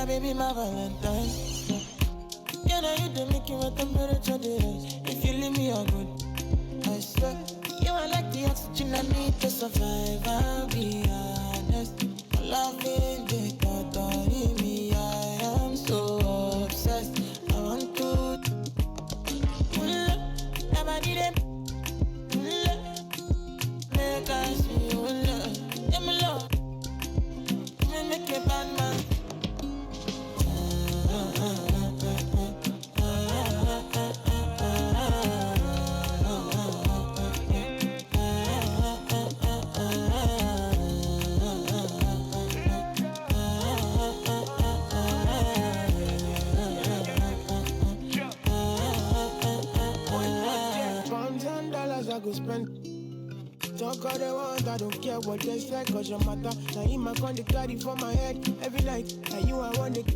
my baby, my Valentine. Can I hit the making with temperature days? If you leave me, you're good. I swear, you are like the oxygen I need to survive. I'll be honest. Loving the thought of me, I am so obsessed. I want to never need it. Make I see you love. Give me love. Make a bad man. I go spend. Talk all they want, I don't care what they say, cause your matter. Now in my con, they carry for my head every night. Now you I want it.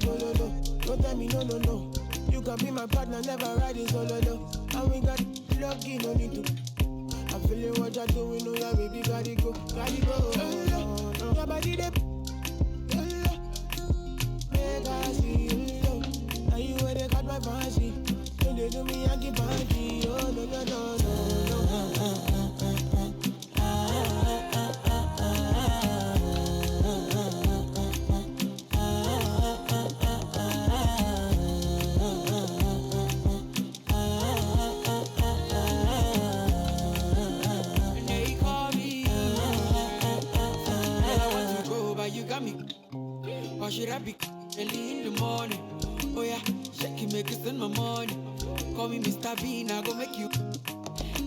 No, no, no, don't tell me no, no, no. You can be my partner, never ride it solo, no. And we got lucky, no need to. I'm feeling what you're doing, oh yeah, baby, gotta go, gotta go. Your body, they make I see you, love. Now you where they got my fancy. Don't they do me, I give party, oh no, no, no, no. Why should I be early in the morning? Oh yeah, shake it, make it spend my money. Call me Mr. Bean, I go make you.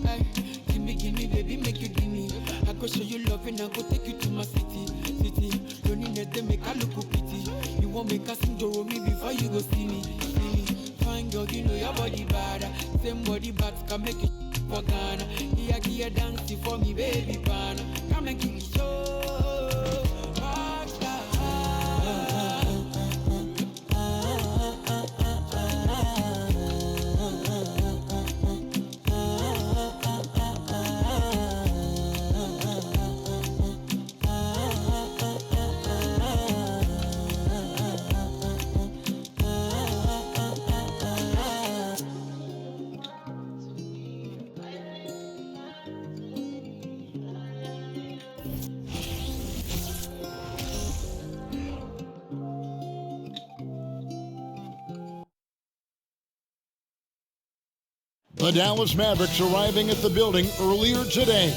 Hey, gimme, baby, make you gimme. I go show you love and I go take you to my city. Don't need them, make I look pretty. You won't make us enjoy me before you go see me. Fine girl, you know your body bad. Same body bad can make it for Ghana. Here, dancing for me, baby, pana. Come and give me show. The Dallas Mavericks arriving at the building earlier today.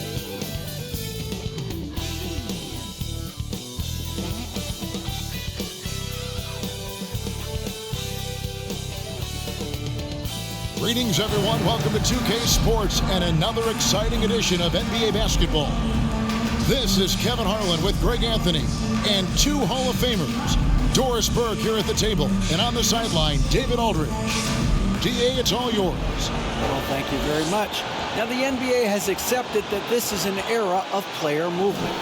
Greetings, everyone. Welcome to 2K Sports and another exciting edition of NBA basketball. This is Kevin Harlan with Greg Anthony and two Hall of Famers, Doris Burke here at the table, and on the sideline, David Aldridge. DA, it's all yours. Well, thank you very much. Now, the NBA has accepted that this is an era of player movement.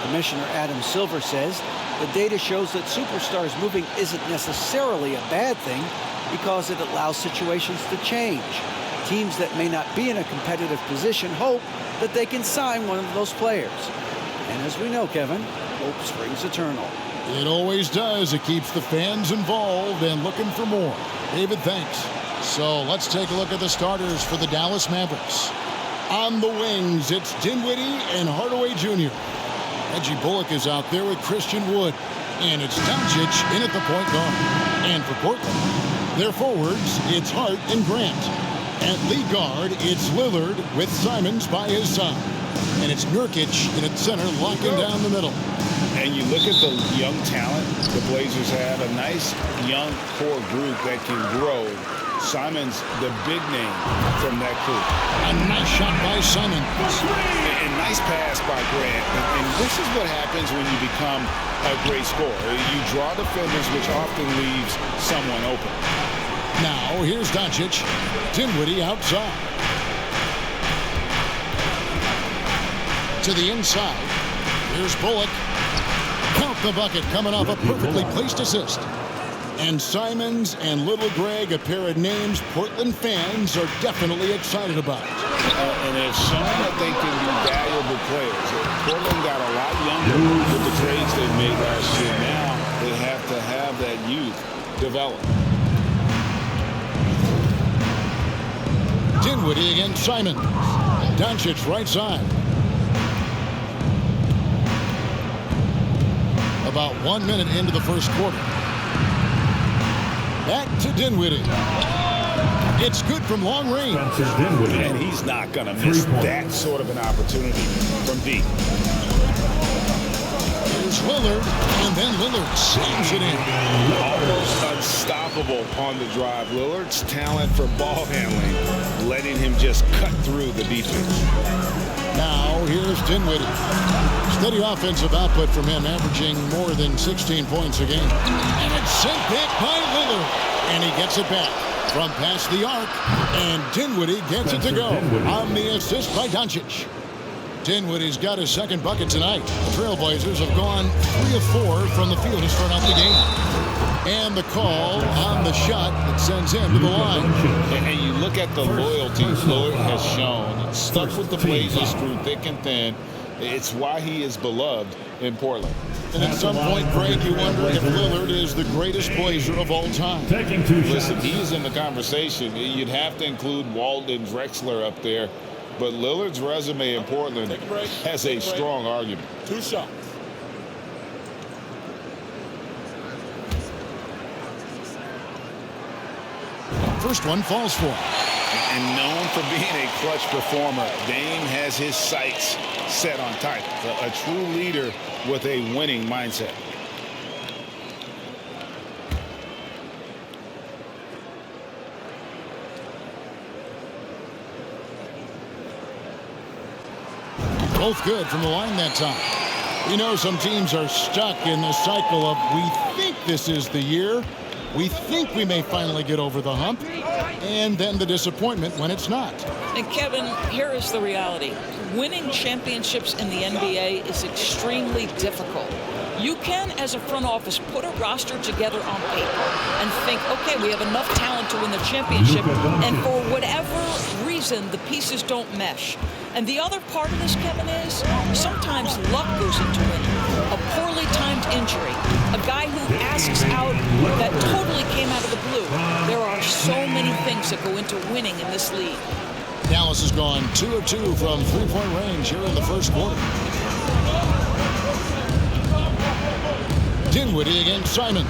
Commissioner Adam Silver says the data shows that superstars moving isn't necessarily a bad thing because it allows situations to change. Teams that may not be in a competitive position hope that they can sign one of those players. And as we know, Kevin, hope springs eternal. It always does. It keeps the fans involved and looking for more. David, thanks. So let's take a look at the starters for the Dallas Mavericks. On the wings, it's Dinwiddie and Hardaway Jr. Reggie Bullock is out there with Christian Wood. And it's Doncic in at the point guard. And for Portland, their forwards, it's Hart and Grant. At lead guard, it's Lillard with Simons by his side. And it's Nurkic in at center, locking down the middle. And you look at the young talent the Blazers have, a nice young core group that can grow. Simon's the big name from that group. A nice shot by Simons. And nice pass by Grant. And this is what happens when you become a great scorer. You draw defenders, which often leaves someone open. Now, here's Doncic. Dinwiddie outside. To the inside. Here's Bullock. Count the bucket, coming off a perfectly placed assist. And Simons and Little Greg, a pair of names Portland fans are definitely excited about. And it's someone that they can be valuable players. Portland got a lot younger with the trades they made last year. Now they have to have develop. Dinwiddie against Simon. Doncic right side. About 1 minute into the first quarter. Back to Dinwiddie. It's good from long range. And he's not going to miss that sort of an opportunity from deep. Here's Lillard, and then Lillard slams it in. Almost unstoppable on the drive. Lillard's talent for ball handling, letting him just cut through the defense. Now here's Dinwiddie. Steady offensive output from him, averaging more than 16 points a game. And it's sent back by Lillard. And he gets it back from past the arc. And Dinwiddie gets it to go on the assist by Doncic. Dinwiddie's got his second bucket tonight. The Trailblazers have gone 3 of 4 from the field to start out the game. And the call on the shot that sends him to the line. And you look at the loyalty Lillard has shown. Stuck with the Blazers through thick and thin. It's why he is beloved in Portland. And at some point, Greg, you wonder if Lillard is the greatest Blazer of all time. Listen, he's in the conversation. You'd have to include Walden Drexler up there. But Lillard's resume in Portland has a strong argument. 2 shots. First one falls for him. And known for being a clutch performer, Dame has his sights set on tight. A true leader with a winning mindset. Both good from the line that time. You know, some teams are stuck in the cycle of we think this is the year. We think we may finally get over the hump. And then the disappointment when it's not. And Kevin, here is the reality. Winning championships in the NBA is extremely difficult. You can, as a front office, put a roster together on paper and think, okay, we have enough talent to win the championship, and for whatever reason, the pieces don't mesh. And the other part of this, Kevin, is sometimes luck goes into winning. A poorly timed injury, a guy who asks out that totally came out of the blue. There are so many things that go into winning in this league. Dallas has gone 2 of 2 from three-point range here in the first quarter. Dinwiddie against Simon.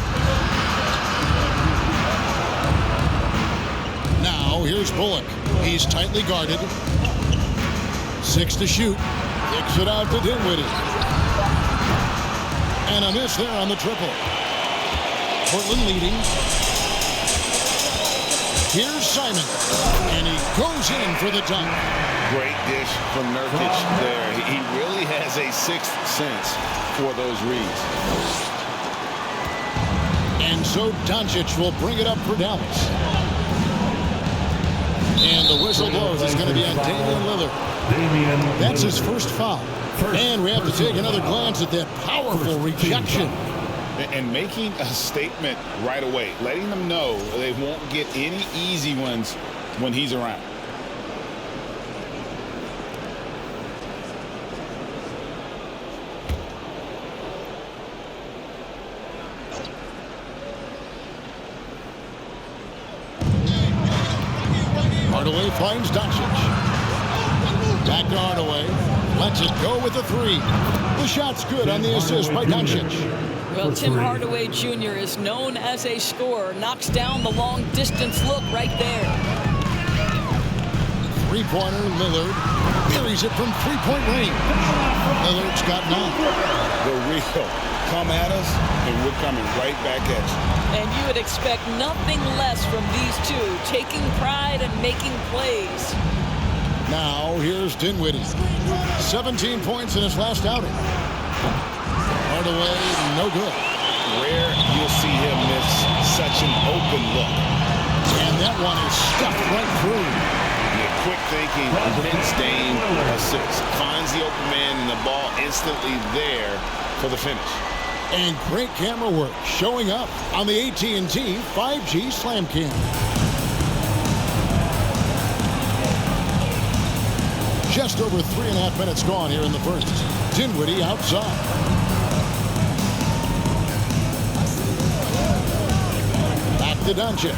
Now here's Bullock. He's tightly guarded. 6 to shoot. Kicks it out to Dinwiddie. And a miss there on the triple. Portland leading. Here's Simon. And he goes in for the dunk. Great dish from Nurkic there. He really has a sixth sense for those reads. And so Doncic will bring it up for Dallas. And the whistle blows. It's going to be on Damian Lillard. That's his first foul. And we have to take another glance at that powerful rejection. And making a statement right away, letting them know they won't get any easy ones when he's around. Hardaway finds Doncic. Back to Hardaway. Lets it go with the 3. The shot's good on the assist by Doncic. Well, Tim Hardaway Jr. is known as a scorer. Knocks down the long-distance look right there. Three-pointer, Lillard. Buries it from three-point range. Lillard's got 9. The real come at us, and we're coming right back at you. And you would expect nothing less from these two, taking pride and making plays. Now, here's Dinwiddie. 17 points in his last outing. Hardaway, no good. Rare you'll see him miss such an open look. And that one is stuffed right through. Quick thinking, hits Dame, assist. Finds the open man, and the ball instantly there for the finish. And great camera work showing up on the AT&T 5G Slam Cam. Just over 3.5 minutes gone here in the first. Dinwiddie outside. to Doncic.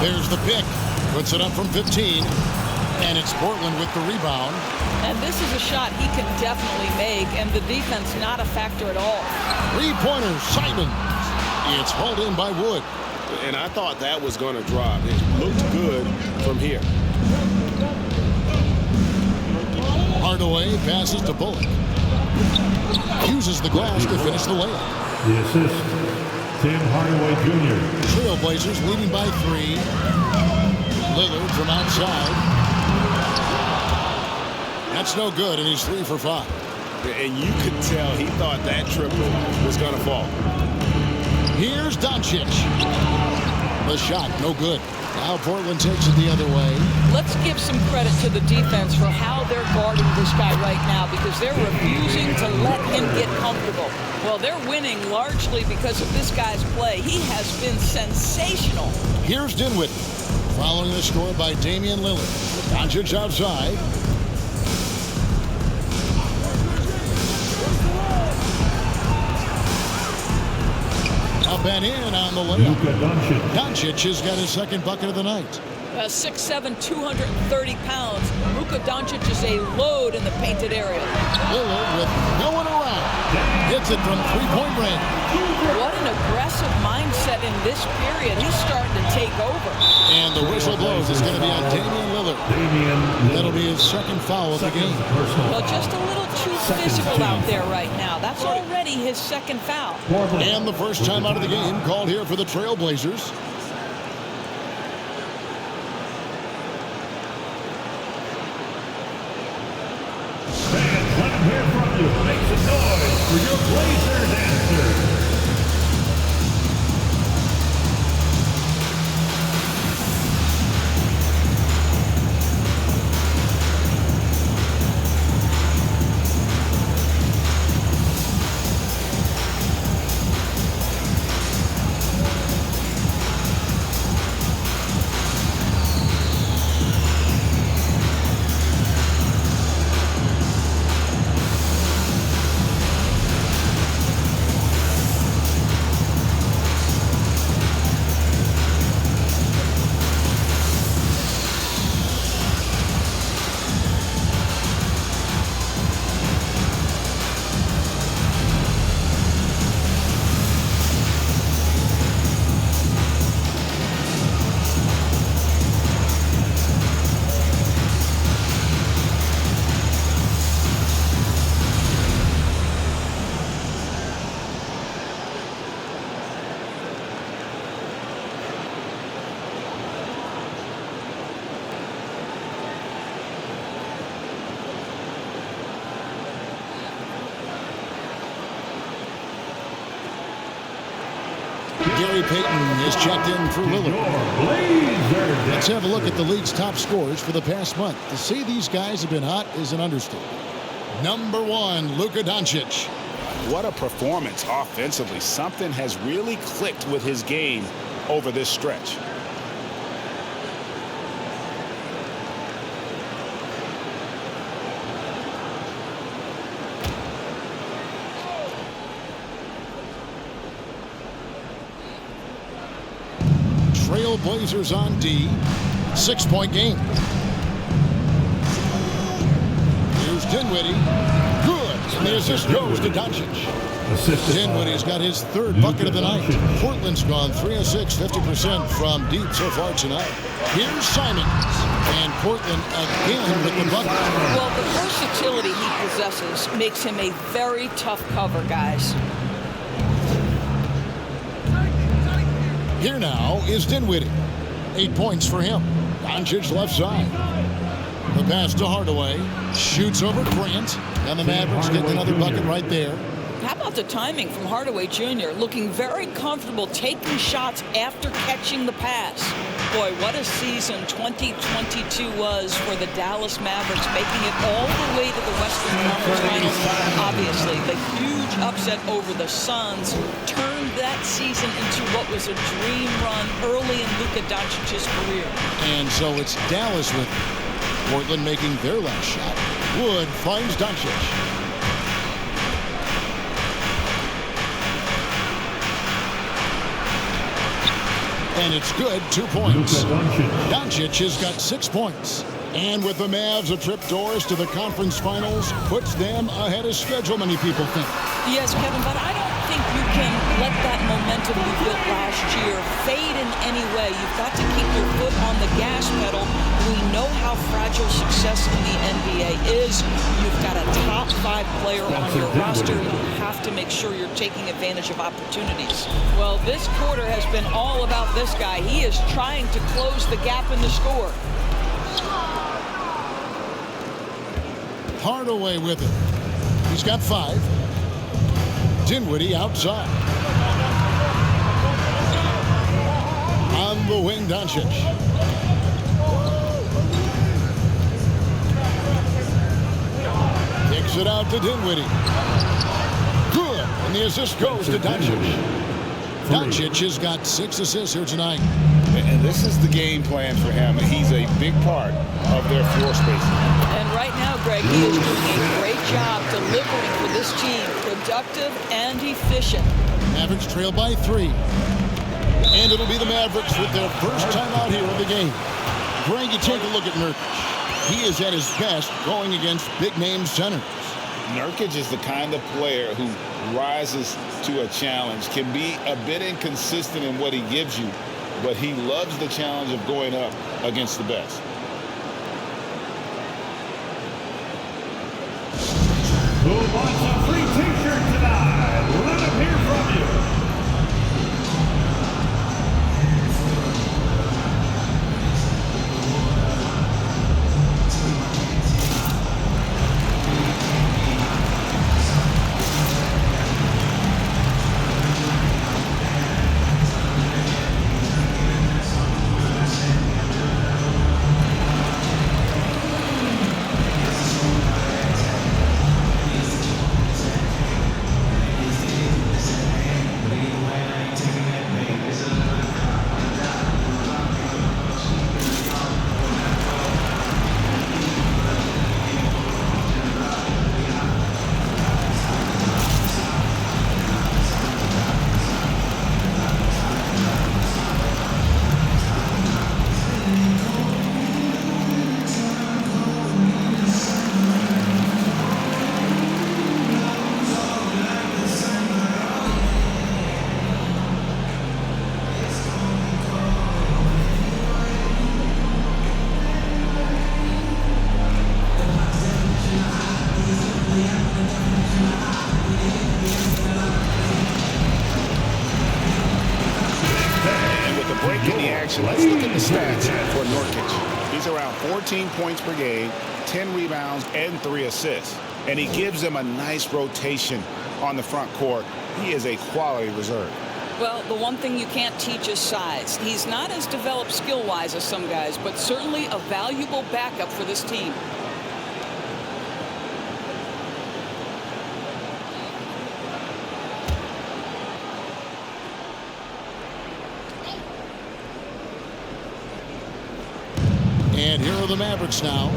There's the pick. Puts it up from 15. And it's Portland with the rebound. And this is a shot he can definitely make, and the defense not a factor at all. Three-pointer, Simons. It's hauled in by Wood. And I thought that was going to drop. It looked good from here. Hardaway passes to Bullock. Uses the glass to finish the layup. The assist, Tim Hardaway Jr. Trailblazers leading by 3. Lillard from outside. That's no good, and he's 3 for 5. And you could tell he thought that triple was going to fall. Here's Doncic. The shot, no good. Now Portland takes it the other way. Let's give some credit to the defense for how they're guarding this guy right now, because they're refusing to let him get comfortable. Well, they're winning largely because of this guy's play. He has been sensational. Here's Dinwiddie. Following the score by Damian Lillard. Doncic outside. Up and in on the layup. Luka Doncic. Doncic has got his second bucket of the night. 6'7", 230 pounds. Luka Doncic is a load in the painted area. Lillard with no one around. Hits it from three-point range. What an aggressive mindset in this period. He's starting to take over. And the whistle blows. It's going to be on Damian Lillard. That'll be his second foul of the game. Well, just a little too physical out there right now. That's already his second foul. And the first time out of the game called here for the Trailblazers. Fans, let him hear from you. Make some noise for your Blazers answer. Gary Payton is checked in for Lillard. Let's have a look at the league's top scorers for the past month. To say these guys have been hot is an understatement. Number 1, Luka Doncic. What a performance offensively. Something has really clicked with his game over this stretch. Trailblazers on D. 6-point game. Here's Dinwiddie. Good. And the assist goes to Doncic. Dinwiddie's got his third bucket of the night. Portland's gone 3 of 6, 50% from deep so far tonight. Here's Simons. And Portland again with the bucket. Well, the versatility he possesses makes him a very tough cover, guys. Here now is Dinwiddie. 8 points for him. Doncic left side. The pass to Hardaway. Shoots over Grant. And the Mavericks get another bucket right there. How about the timing from Hardaway Jr. looking very comfortable taking shots after catching the pass. Boy, what a season 2022 was for the Dallas Mavericks, making it all the way to the Western Conference Finals. Obviously, the huge upset over the Suns turned that season into what was a dream run early in Luka Doncic's career. And so it's Dallas with Portland making their last shot. Wood finds Doncic. And it's good, 2 points. Luka Doncic. Doncic has got 6 points. And with the Mavs a trip doors to the conference finals, puts them ahead of schedule, many people think. Yes, Kevin, but I don't think you can let that momentum you built last year fade in any way. You've got to keep your foot on the gas pedal. We know how fragile success in the NBA is. You've got a top 5 player on your roster. You have to make sure you're taking advantage of opportunities. Well, this quarter has been all about this guy. He is trying to close the gap in the score. Hardaway with it. He's got 5. Dinwiddie outside. On the wing, Doncic. Kicks it out to Dinwiddie. Good. And the assist goes to Doncic. Doncic has got 6 assists here tonight. And this is the game plan for him. He's a big part of their floor spacing. And right now, Greg, he is doing a great job delivering for this team. Productive and efficient. Mavericks trail by 3. And it'll be the Mavericks with their first time out here in the game. Greg, you take a look at Nurkic. He is at his best going against big-name centers. Nurkic is the kind of player who rises to a challenge, can be a bit inconsistent in what he gives you, but he loves the challenge of going up against the best. Who wants a free t-shirt tonight? Let him hear from you. Let's look at the stats for Nurkic. He's around 14 points per game, 10 rebounds, and 3 assists. And he gives them a nice rotation on the front court. He is a quality reserve. Well, the one thing you can't teach is size. He's not as developed skill-wise as some guys, but certainly a valuable backup for this team. And here are the Mavericks now.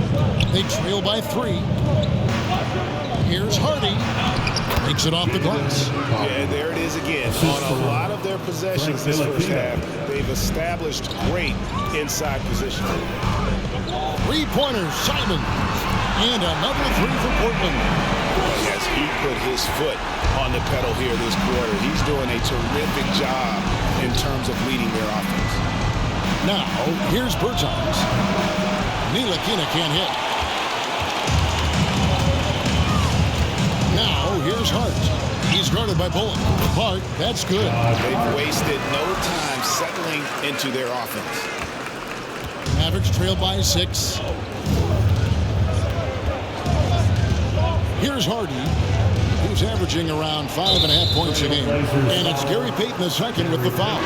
They trail by 3. Here's Hardy. Takes it off the glass. Yeah, there it is again. On a lot of their possessions this first half, they've established great inside position. 3-pointers, Simon. And another 3 for Portland. Yes, he put his foot on the pedal here this quarter. He's doing a terrific job in terms of leading their offense. Now, here's Bertans. Ntilikina can't hit. Now, here's Hart. He's guarded by Bullock. Hart, that's good. They've wasted no time settling into their offense. Mavericks trail by 6. Here's Hardy, who's averaging around 5.5 points a game. And it's Gary Payton II with the foul.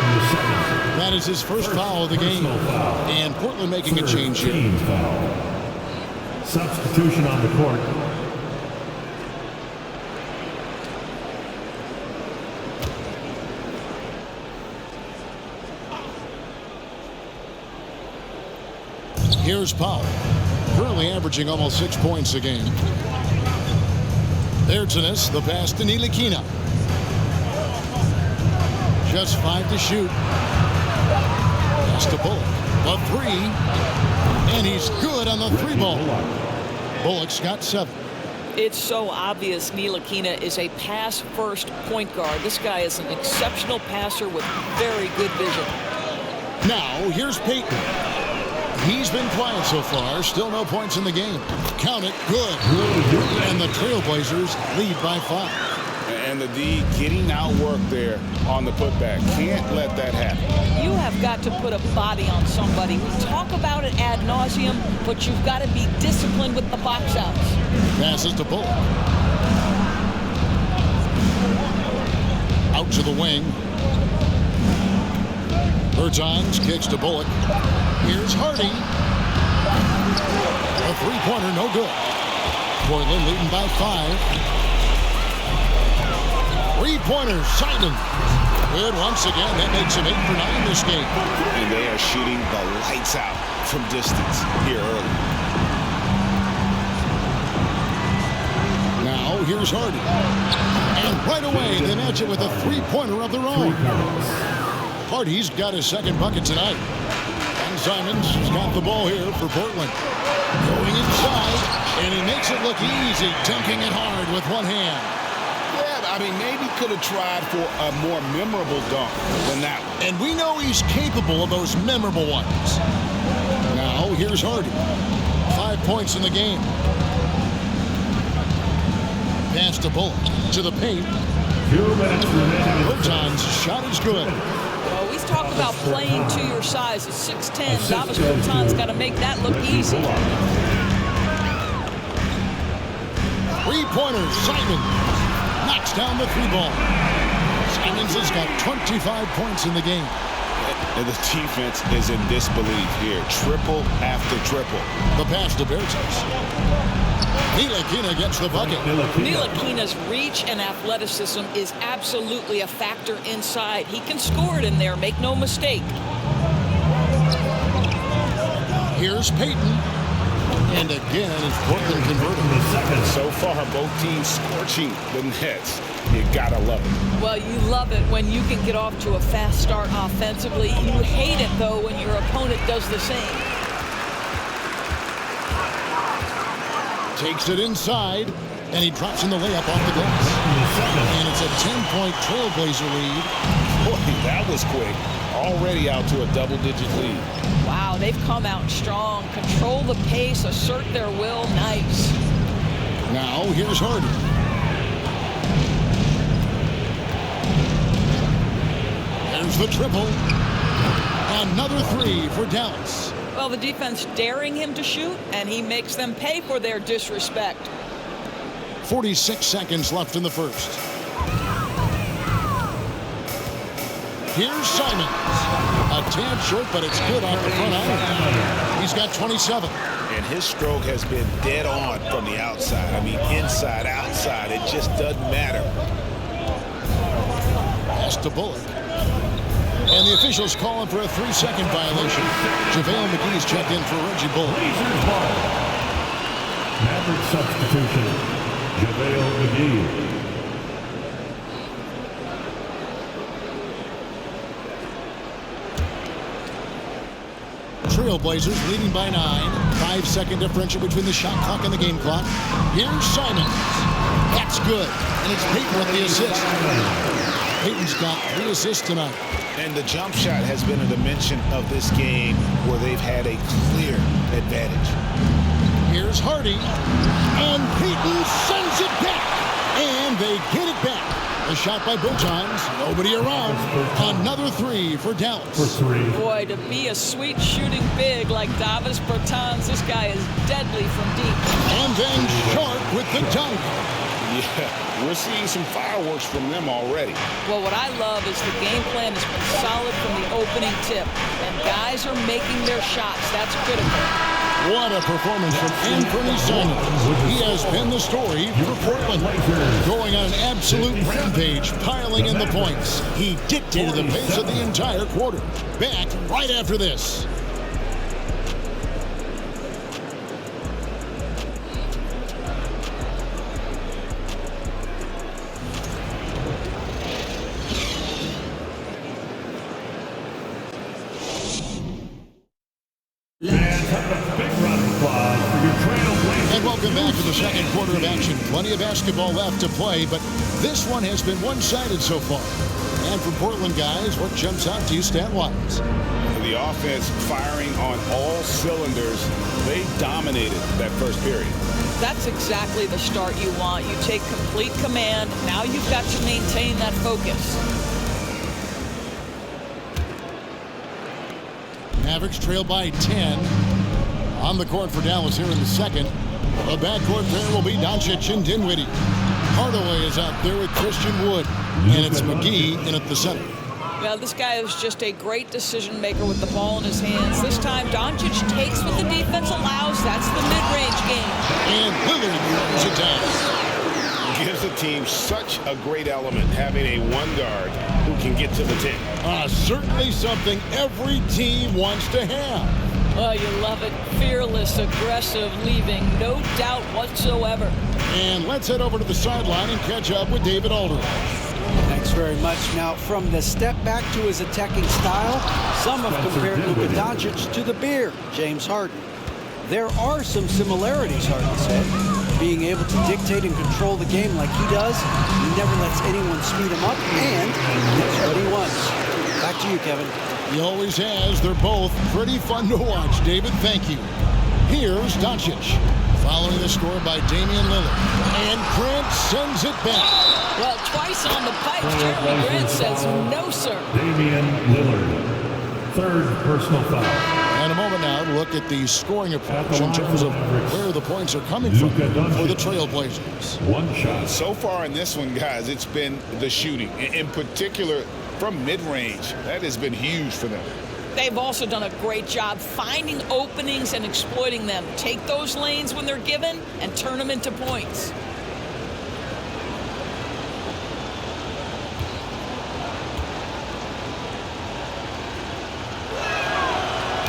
That is his first foul of the game. And Portland making a change here. Substitution on the court. Here's Powell, currently averaging almost 6 points a game. There's Tunis, the pass to Ntilikina. Just 5 to shoot. Pass to Bullock. A three. And he's good on the three ball. Bullock's got 7. It's so obvious Ntilikina is a pass-first point guard. This guy is an exceptional passer with very good vision. Now, here's Payton. He's been quiet so far. Still no points in the game. Count it. Good. And the Trailblazers lead by 5. And the D getting outworked there on the putback. Can't let that happen. You have got to put a body on somebody. We talk about it ad nauseum, but you've got to be disciplined with the box outs. Passes to Bullock. Out to the wing. Bertans kicks to Bullock. Here's Hardy. A three-pointer, no good. Portland leading by 5. Three-pointer, Simon. Good once again. That makes him 8 for 9 this game. And they are shooting the lights out from distance here early. Now, here's Hardy. And right away, they match it with a three-pointer of their own. Hardy's got his second bucket tonight. And Simons has got the ball here for Portland. Going inside, and he makes it look easy, dunking it hard with one hand. Yeah, I mean, maybe could have tried for a more memorable dunk than that one. And we know he's capable of those memorable ones. Now, here's Hardy. 5 points in the game. Pass to Bullock. To the paint. 2 minutes remaining. Bertans' shot is good. Well, we talk about playing to your size. At 6'10", Davis Bertans got to make that look easy. Three-pointer, Simon. Knocks down the three ball. Simons has got 25 points in the game. And the defense is in disbelief here. Triple after triple. The pass to Bertans. Ntilikina gets the bucket. Ntilikina's reach and athleticism is absolutely a factor inside. He can score it in there, make no mistake. Here's Payton. And again, it's Portland converting. So far, both teams scorching the Nets. You gotta love it. Well, you love it when you can get off to a fast start offensively. You hate it, though, when your opponent does the same. Takes it inside, and he drops in the layup off the glass. And it's a 10-point Trailblazer lead. Boy, that was quick. Already out to a double-digit lead. Wow, they've come out strong. Control the pace, assert their will. Nice. Now, here's Hardy. There's the triple. Another three for Dallas. Well, the defense daring him to shoot, and he makes them pay for their disrespect. 46 seconds left in the first. Here's Simons. A tad short, but it's good off the front iron. He's got 27. And his stroke has been dead on from the outside. I mean, inside, outside. It just doesn't matter. Pass to Bullock. And the officials calling for a 3-second violation. JaVale McGee's checked in for Reggie Bullock. Mavericks substitution. JaVale McGee. Trailblazers leading by 9. 5-second differential between the shot clock and the game clock. Here's Simons. That's good. And it's Payton with the assist. Payton's got 3 assists tonight. And the jump shot has been a dimension of this game where they've had a clear advantage. Here's Hardy. And Payton sends it back. And they get it back. A shot by Bertans. Nobody around. Another 3 for Dallas. For 3. Boy, to be a sweet shooting big like Davis Bertans, this guy is deadly from deep. And then Sharp with the dunk. Yeah, we're seeing some fireworks from them already. Well, what I love is the game plan has been solid from the opening tip. And guys are making their shots. That's critical. What a performance from Anthony Simons. He has been the story for Portland. Going on an absolute rampage, piling in the points. He dictated the pace of the entire quarter. Back right after this. second quarter of action. Plenty of basketball left to play, but this one has been one-sided so far. And for Portland guys, what jumps out to you stat-wise? The offense firing on all cylinders. They dominated that first period. That's exactly the start you want. You take complete command. Now you've got to maintain that focus. Mavericks trail by 10. On the court for Dallas here in the second. The backcourt pair will be Doncic and Dinwiddie. Hardaway is out there with Christian Wood. And it's McGee in at the center. Well, this guy is just a great decision maker with the ball in his hands. This time, Doncic takes what the defense allows. That's the mid-range game. And Lillard throws it down. Gives the team such a great element having a one guard who can get to the 10. Certainly something every team wants to have. Oh, you love it. Fearless, aggressive, leaving no doubt whatsoever. And let's head over to the sideline and catch up with David Aldridge. Thanks very much. Now, from the step back to his attacking style, some have compared Luka Doncic to the bear, James Harden. There are some similarities, Harden said. Being able to dictate and control the game like he does, he never lets anyone speed him up, and that's what he wants. Back to you, Kevin. He always has. They're both pretty fun to watch, David. Thank you. Here's Doncic. Following the score by Damian Lillard. And Grant sends it back. Well, twice on the pipes, Jeremy Grant says no, sir. Damian Lillard, third personal foul. And a moment now to look at the scoring approach in terms of where the points are coming from Luka for the Trailblazers. One shot. So far in this one, guys, it's been the shooting. In particular, from mid-range. That has been huge for them. They've also done a great job finding openings and exploiting them. Take those lanes when they're given and turn them into points.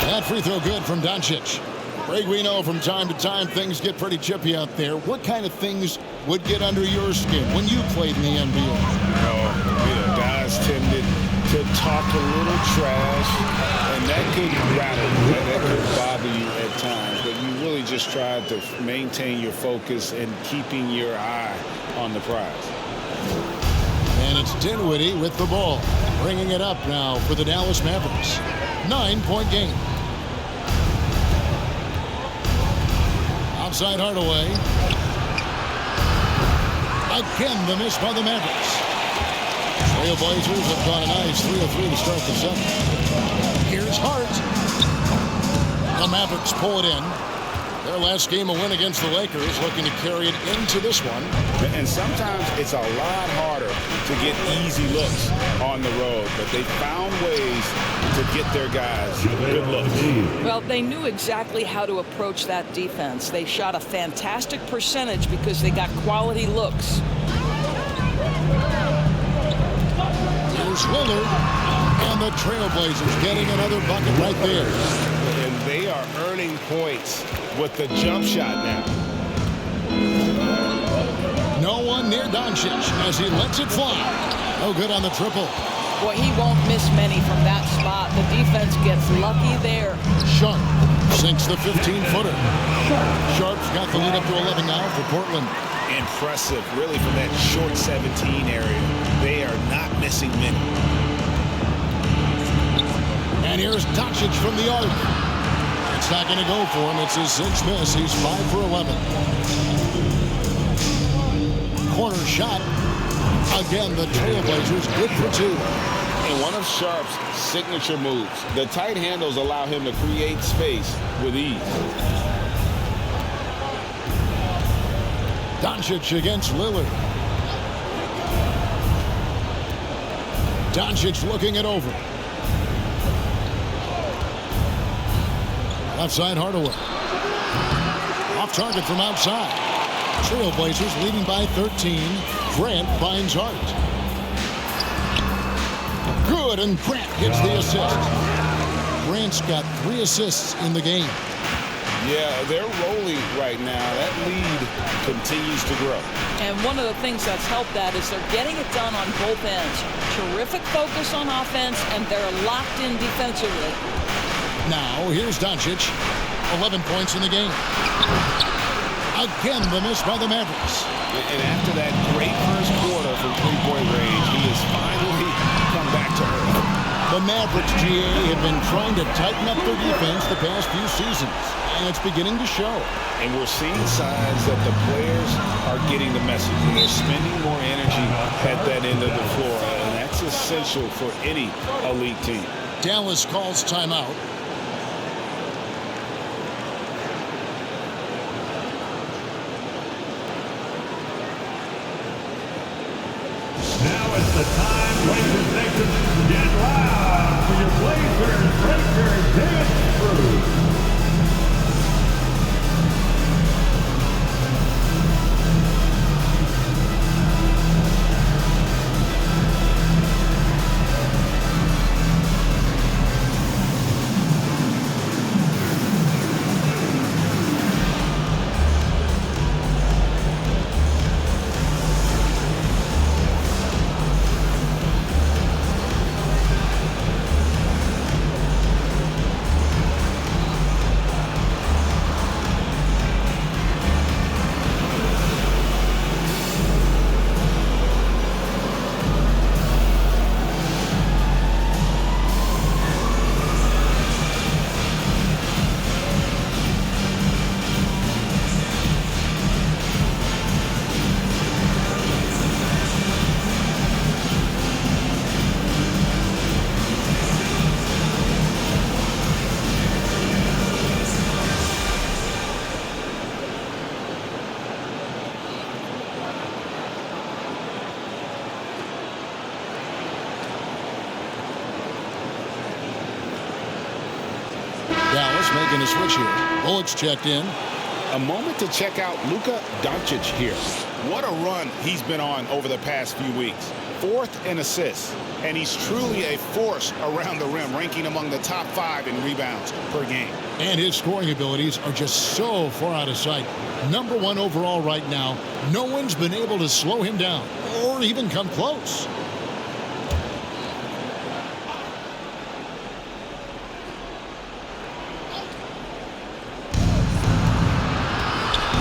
That free throw good from Doncic. Greg, we know from time to time things get pretty chippy out there. What kind of things would get under your skin when you played in the NBA? Guys tended to talk a little trash, and that could rattle you, that could bother you at times. But you really just tried to maintain your focus and keeping your eye on the prize. And it's Dinwiddie with the ball, bringing it up now for the Dallas Mavericks. 9-point game. Outside Hardaway. Again, the miss by the Mavericks. Trailblazers have gone a nice 3 of 3 to start the second. Here's Hart. The Mavericks pull it in. Their last game a win against the Lakers, looking to carry it into this one. And sometimes it's a lot harder to get easy looks on the road, but they found ways to get their guys good looks. Well, they knew exactly how to approach that defense. They shot a fantastic percentage because they got quality looks. Here's Lillard, and the Trailblazers getting another bucket right there. And they are earning points with the jump shot now. No one near Doncic as he lets it fly. No good on the triple. Boy, he won't miss many from that spot. The defense gets lucky there. Sharp sinks the 15-footer. Sharp's got the lead up to 11 now for Portland. Impressive, really, from that short 17 area. They are not missing many. And here's Doncic from the arc. It's not going to go for him. It's his sixth miss. He's 5 for 11. Corner shot. Again, the Trailblazers good for 2. And one of Sharp's signature moves. The tight handles allow him to create space with ease. Doncic against Lillard. Doncic looking it over. Left side Hardaway. Off target from outside. Trailblazers leading by 13. Grant finds Hart. Good, and Grant gets the assist. Grant's got 3 assists in the game. Yeah, they're rolling right now. That lead continues to grow. And one of the things that's helped that is they're getting it done on both ends. Terrific focus on offense, and they're locked in defensively. Now, here's Doncic. 11 points in the game. Again, the miss by the Mavericks. And after that great first quarter from three-point range, he has finally come back to earth. The Mavericks, GA, have been trying to tighten up their defense the past few seasons, and it's beginning to show. And we're seeing signs that the players are getting the message. And they're spending more energy at that end of the floor, and that's essential for any elite team. Dallas calls timeout. Now it's the time, Blazers Nation, to get loud for your Blazers Breaker Dance Crew. Dallas making a switch here. Bullock's checked in. A moment to check out Luka Doncic here. What a run he's been on over the past few weeks. 4th in assists, and he's truly a force around the rim, ranking among the top 5 in rebounds per game. And his scoring abilities are just so far out of sight. Number 1 overall right now. No one's been able to slow him down or even come close.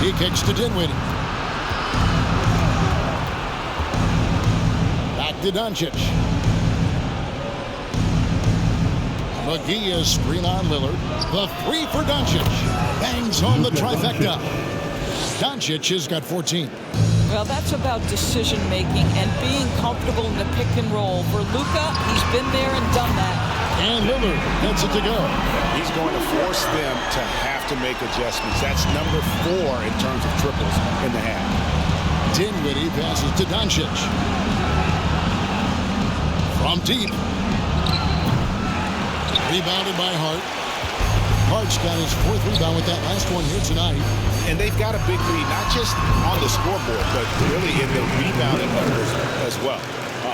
He kicks to Dinwiddie. Back to Doncic. McGee is screen on Lillard. The 3 for Doncic. Bangs home the trifecta. Doncic has got 14. Well, that's about decision-making and being comfortable in the pick and roll. For Luka, he's been there and done that. And Lillard gets it to go. He's going to force them to have to make adjustments. That's number 4 in terms of triples in the half. Dinwiddie passes to Doncic. From deep. Rebounded by Hart. Hart's got his 4th rebound with that last one here tonight. And they've got a big lead, not just on the scoreboard, but really in the rebounding numbers as well.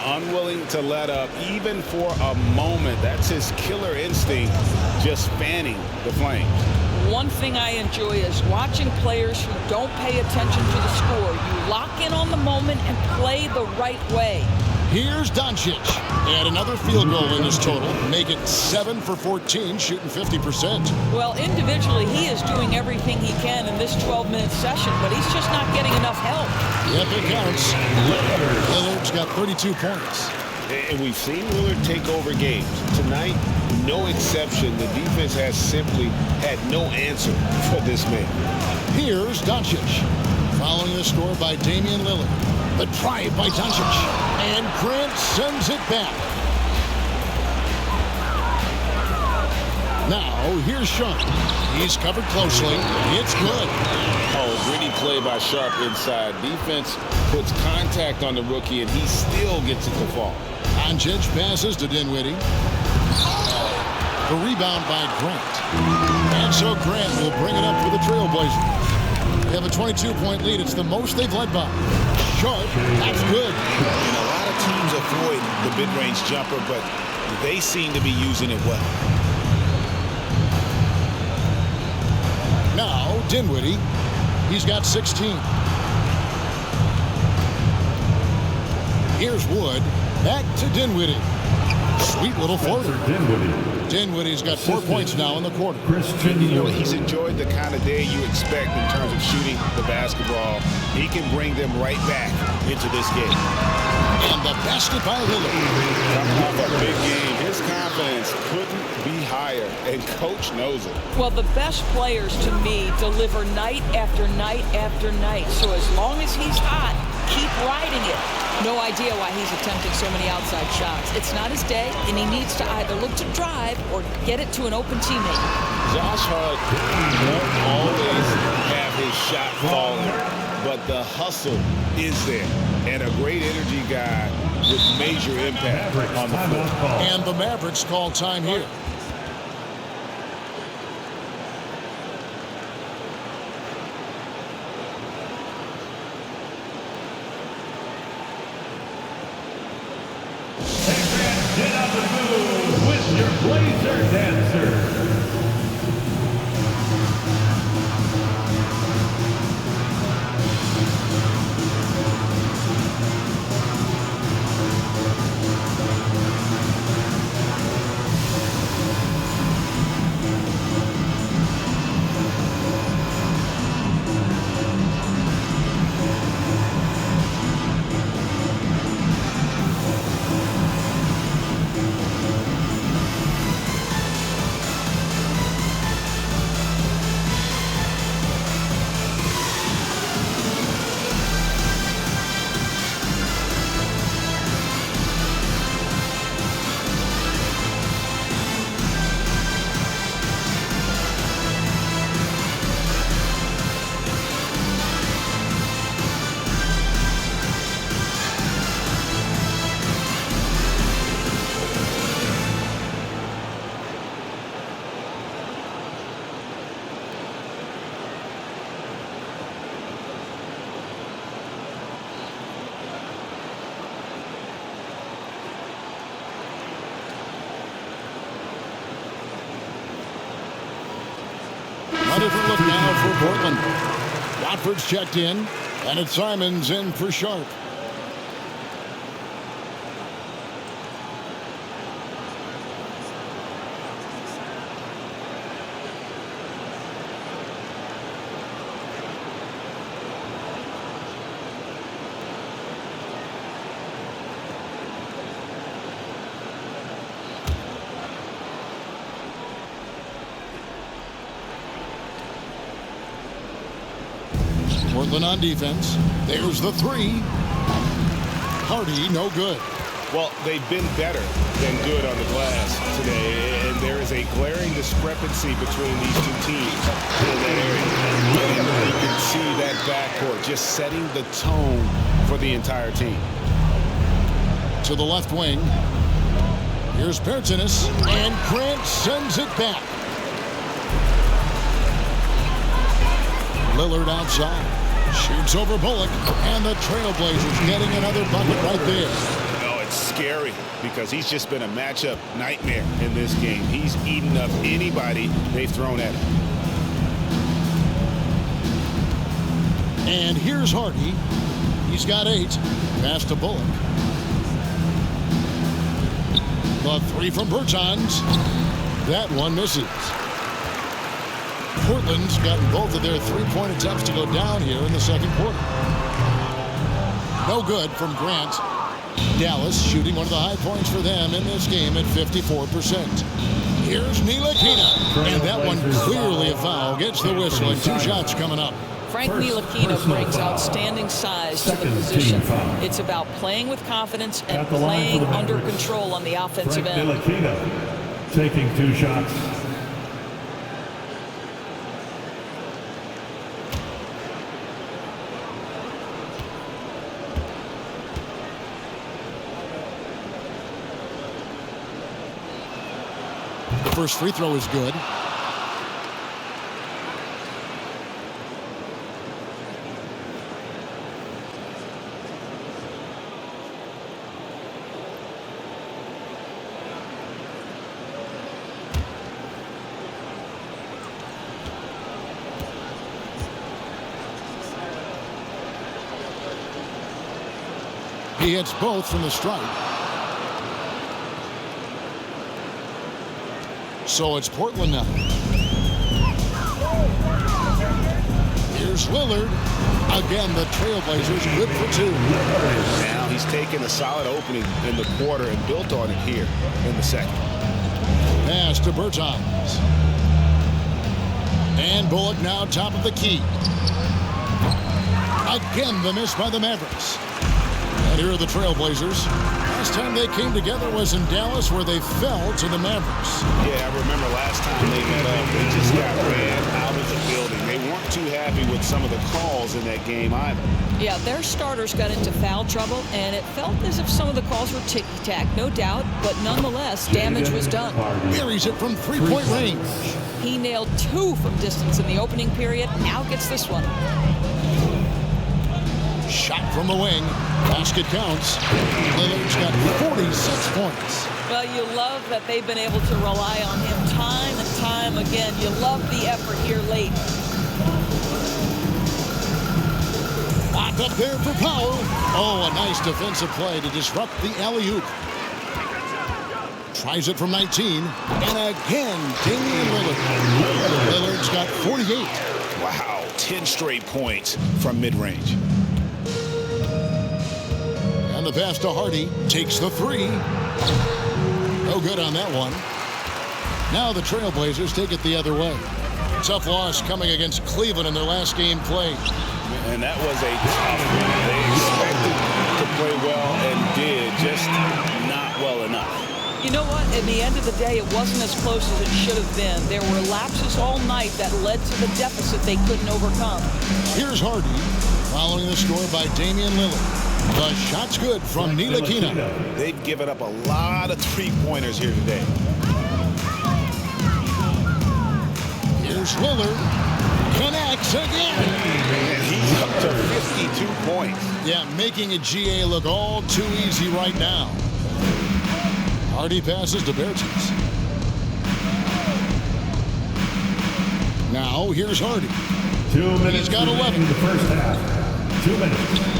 Unwilling to let up even for a moment. That's his killer instinct, just fanning the flames. One thing I enjoy is watching players who don't pay attention to the score. You lock in on the moment and play the right way. Here's Doncic. And another field goal in his total. Make it 7 for 14, shooting 50%. Well, individually, he is doing everything he can in this 12-minute session, but he's just not getting enough help. Yep, it counts. Lillard's got 32 points. And we've seen Lillard take over games. Tonight, no exception. The defense has simply had no answer for this man. Here's Doncic. Following the score by Damian Lillard. The drive by Doncic. And Grant sends it back. Now, here's Sharp. He's covered closely. It's good. Oh, gritty play by Sharp inside. Defense puts contact on the rookie, and he still gets it to fall. Doncic passes to Dinwiddie. The rebound by Grant. And so Grant will bring it up for the Trailblazers. They have a 22-point lead. It's the most they've led by. Sharp, that's good. And a lot of teams avoid the mid-range jumper, but they seem to be using it well. Now, Dinwiddie. He's got 16. Here's Wood. Back to Dinwiddie. Sweet little floater. Dinwiddie's got 4 points now in the quarter. He's enjoyed the kind of day you expect in terms of shooting the basketball. He can bring them right back into this game. And the basket by Lillard. Coming off a big game, his confidence couldn't be higher, and coach knows it. Well, the best players to me deliver night after night after night. So as long as he's hot, keep riding it. No idea why he's attempting so many outside shots. It's not his day, and he needs to either look to drive or get it to an open teammate. Josh Hart won't always have his shot falling, but the hustle is there. And a great energy guy with major impact on the floor. And the Mavericks call time here. Get on the move with your Blazer dancer. A different look now for Portland. Watford's checked in, and it's Simons in for Sharp. Portland on defense. There's the three. Hardy, no good. Well, they've been better than good on the glass today, and there is a glaring discrepancy between these two teams in that area. And you can see that backcourt just setting the tone for the entire team. To the left wing. Here's Pertinis, and Grant sends it back. Lillard outside. Shoots over Bullock, and the Trailblazers getting another bucket right there. No, it's scary because he's just been a matchup nightmare in this game. He's eaten up anybody they've thrown at him. And here's Hardy. He's got 8. Pass to Bullock. The three from Bertans. That one misses. Portland's gotten both of their three-point attempts to go down here in the second quarter. No good from Grant. Dallas shooting one of the high points for them in this game at 54%. Here's Ntilikina, and that one clearly a foul. Gets the whistle, and 2 shots coming up. Frank Ntilikina brings outstanding size to the position. It's about playing with confidence and playing under control on the offensive end. Ntilikina taking 2 shots. The first free throw is good. He hits both from the stripe. So it's Portland now. Here's Lillard. Again, the Trailblazers good for 2. Now he's taken a solid opening in the quarter and built on it here in the second. Pass to Bertans. And Bullock now top of the key. Again, the miss by the Mavericks. And here are the Trailblazers. Last time they came together was in Dallas, where they fell to the Mavericks. Yeah, I remember last time they met up, they just got ran out of the building. They weren't too happy with some of the calls in that game either. Yeah, their starters got into foul trouble, and it felt as if some of the calls were ticky-tack, no doubt, but nonetheless, damage was done. Buries it from three-point range. He nailed 2 from distance in the opening period, now gets this one. Shot from the wing. Basket counts. Lillard's got 46 points. Well, you love that they've been able to rely on him time and time again. You love the effort here late. Locked up there for Powell. Oh, a nice defensive play to disrupt the alley-oop. Tries it from 19. And again, Damian Lillard. Lillard's got 48. Wow, 10 straight points from mid-range. And the pass to Hardy. Takes the 3. No good on that one. Now the Trailblazers take it the other way. Tough loss coming against Cleveland in their last game played. And that was a tough one. They expected to play well and did, just not well enough. You know what? At the end of the day, it wasn't as close as it should have been. There were lapses all night that led to the deficit they couldn't overcome. Here's Hardy, following the score by Damian Lillard. The shot's good from Ntilikina. They've given up a lot of three-pointers here today. Here's Lillard. Connects again. And he's up to 52 points. Yeah, making a GA look all too easy right now. Hardy passes to Bertans. Now, here's Hardy. 2 minutes. He's got 11. In the first half. 2 minutes.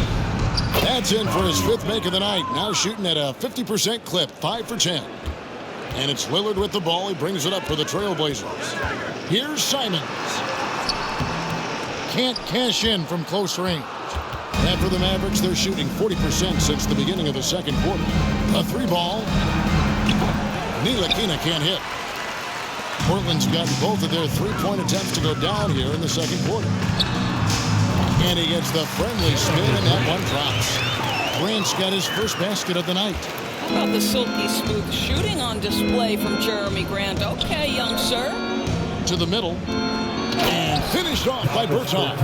That's in for his 5th make of the night. Now shooting at a 50% clip, 5 for 10. And it's Lillard with the ball. He brings it up for the Trailblazers. Here's Simons. Can't cash in from close range. And for the Mavericks, they're shooting 40% since the beginning of the second quarter. A 3-ball. Ntilikina can't hit. Portland's gotten both of their 3-point attempts to go down here in the second quarter. And he gets the friendly spin, and that one drops. Grant's got his first basket of the night. How about the silky smooth shooting on display from Jeremy Grant? Okay, young sir. To the middle. And finished off by Bertans.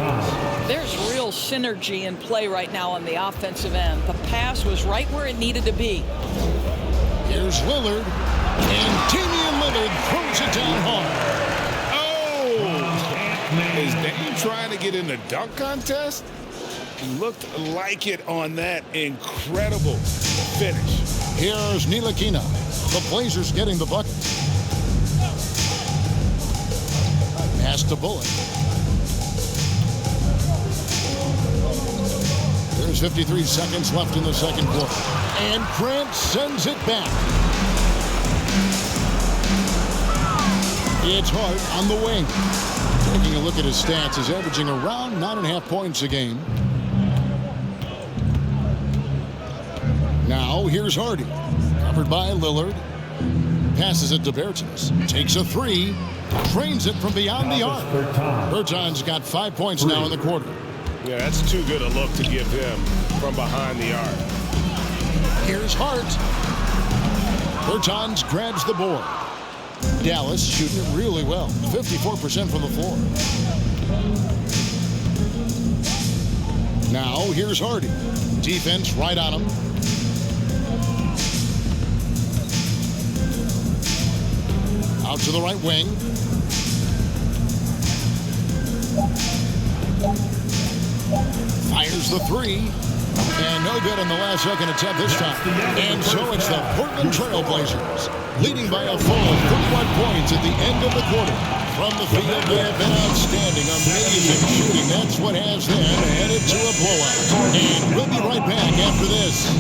There's real synergy in play right now on the offensive end. The pass was right where it needed to be. Here's Lillard. And Damian Lillard throws it down hard. Is Damian trying to get in the dunk contest? Looked like it on that incredible finish. Here's Ntilikina. The Blazers getting the bucket. Pass to Bullock. There's 53 seconds left in the second quarter. And Grant sends it back. It's Hart on the wing. Taking a look at his stats, he's averaging around 9.5 points a game. Now, here's Hardy. Covered by Lillard. Passes it to Bertans. Takes a 3. Trains it from beyond the arc. Bertans got 5 points now in the quarter. Yeah, that's too good a look to give him from behind the arc. Here's Hart. Bertans grabs the board. Dallas shooting it really well. 54% from the floor. Now, here's Hardy. Defense right on him. Out to the right wing. Fires the 3. And no good on the last second attempt this time. And so it's the Portland Trailblazers leading by a full 31 points at the end of the quarter. From the field, they have been outstanding. Amazing shooting. That's what has them headed to a blowout. And we'll be right back after this.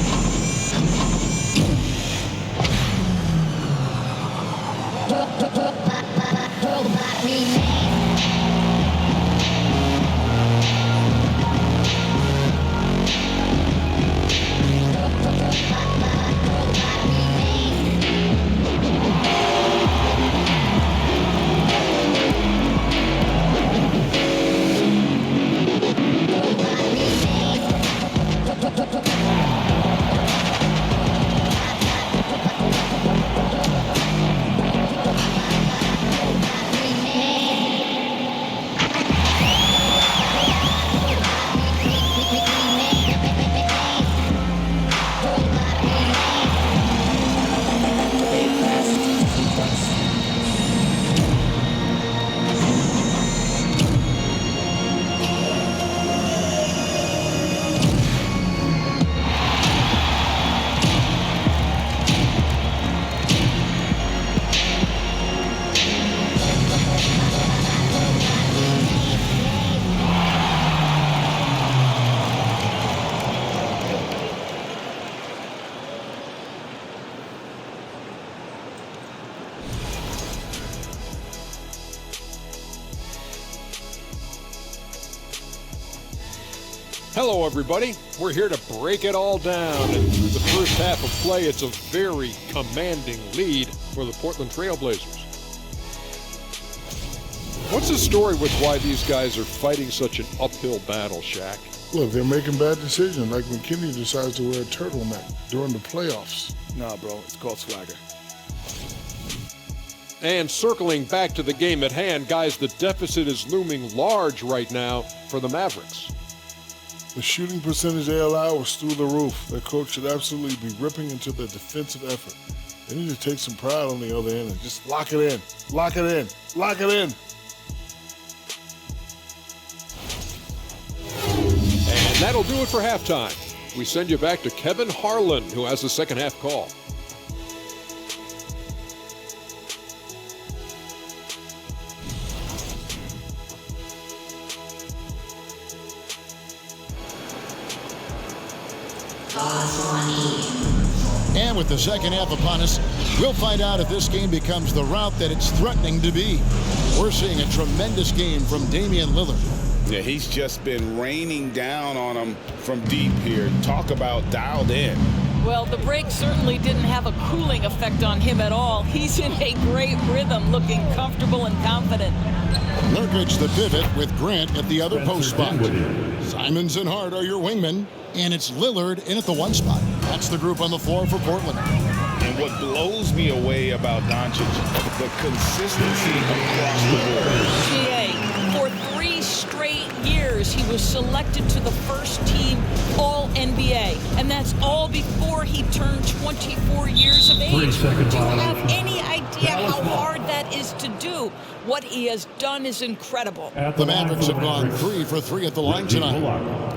Hello, everybody. We're here to break it all down. And through the first half of play, it's a very commanding lead for the Portland Trailblazers. What's the story with why these guys are fighting such an uphill battle, Shaq? Look, they're making bad decisions, like when Kenny decides to wear a turtleneck during the playoffs. Nah, bro, it's called swagger. And circling back to the game at hand, guys, the deficit is looming large right now for the Mavericks. The shooting percentage they allow was through the roof. Their coach should absolutely be ripping into their defensive effort. They need to take some pride on the other end and just lock it in. Lock it in. Lock it in. And that'll do it for halftime. We send you back to Kevin Harlan, who has the second half call. And with the second half upon us, we'll find out if this game becomes the route that it's threatening to be. We're seeing a tremendous game from Damian Lillard. Yeah, he's just been raining down on him from deep here. Talk about dialed in. Well, the break certainly didn't have a cooling effect on him at all. He's in a great rhythm, looking comfortable and confident. Nurkic the pivot with Grant at the other post spot. Simons and Hart are your wingmen, and it's Lillard in at the one spot. That's the group on the floor for Portland. And what blows me away about Doncic, the consistency across the board. GA, for 3 straight years, he was selected to the first team All-NBA. And that's all before he turned 24 years of age. Do you have any idea how hard that is to do? What he has done is incredible. The Mavericks have gone 3 for 3 at the line tonight.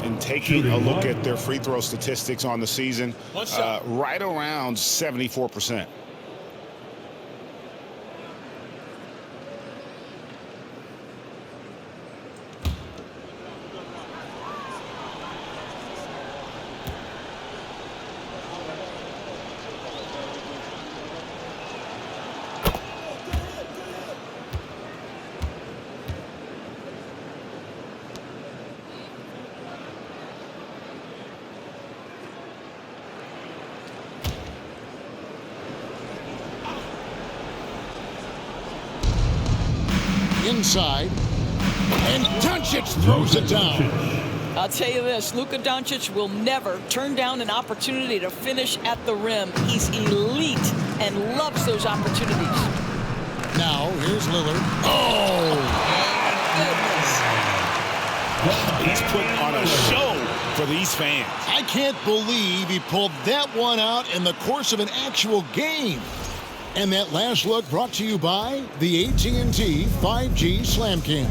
And taking a look at their free throw statistics on the season, right around 74%. Inside, and Doncic throws it down. I'll tell you this, Luka Doncic will never turn down an opportunity to finish at the rim. He's elite and loves those opportunities. Now, here's Lillard. Oh! He's put on a show for these fans. I can't believe he pulled that one out in the course of an actual game. And that last look brought to you by the AT&T 5G Slam Cam.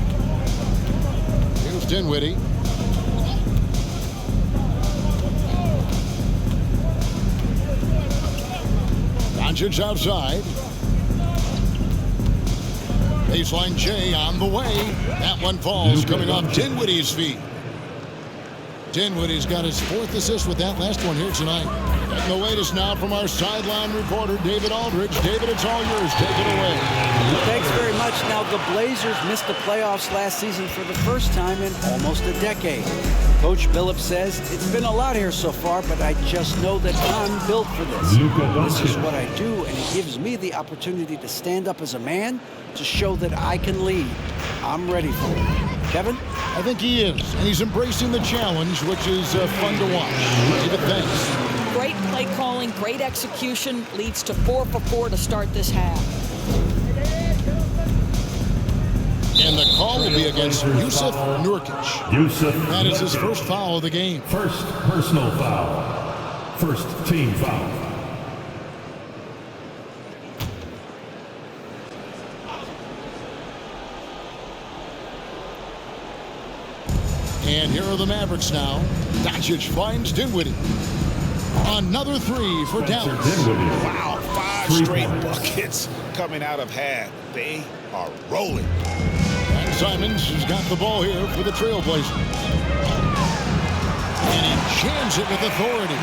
Here's Dinwiddie. Doncic outside. Baseline J on the way. That one falls coming off Dinwiddie's feet. Dinwiddie's got his 4th assist with that last one here tonight. And the latest now from our sideline reporter, David Aldridge. David, it's all yours. Take it away. Thanks very much. Now, the Blazers missed the playoffs last season for the first time in almost a decade. Coach Billups says, it's been a lot here so far, but I just know that I'm built for this. This is what I do, and it gives me the opportunity to stand up as a man to show that I can lead. I'm ready for it. Kevin? I think he is, and he's embracing the challenge, which is fun to watch. David, thanks. Great play calling, great execution, leads to 4 for 4 to start this half. And the call will be against Yusuf Nurkic. That is his first foul of the game. First personal foul. First team foul. And here are the Mavericks now. Doncic finds Dinwiddie. Another 3 for Dallas. Wow, 5 straight buckets coming out of half. They are rolling. And Simons has got the ball here for the Trailblazers. And he jams it with authority.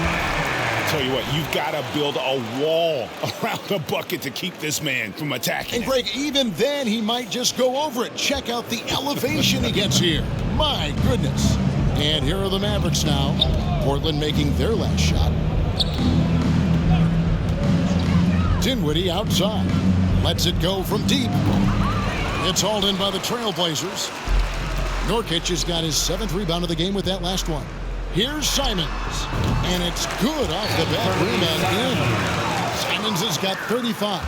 I tell you what, you've got to build a wall around the bucket to keep this man from attacking. And Greg, even then, he might just go over it. Check out the elevation he gets here. My goodness. And here are the Mavericks now. Portland making their last shot. Dinwiddie outside. Lets it go from deep. It's hauled in by the Trailblazers. Nurkic has got his 7th rebound of the game with that last one. Here's Simons. And it's good off the back rim and in. Simons has got 35.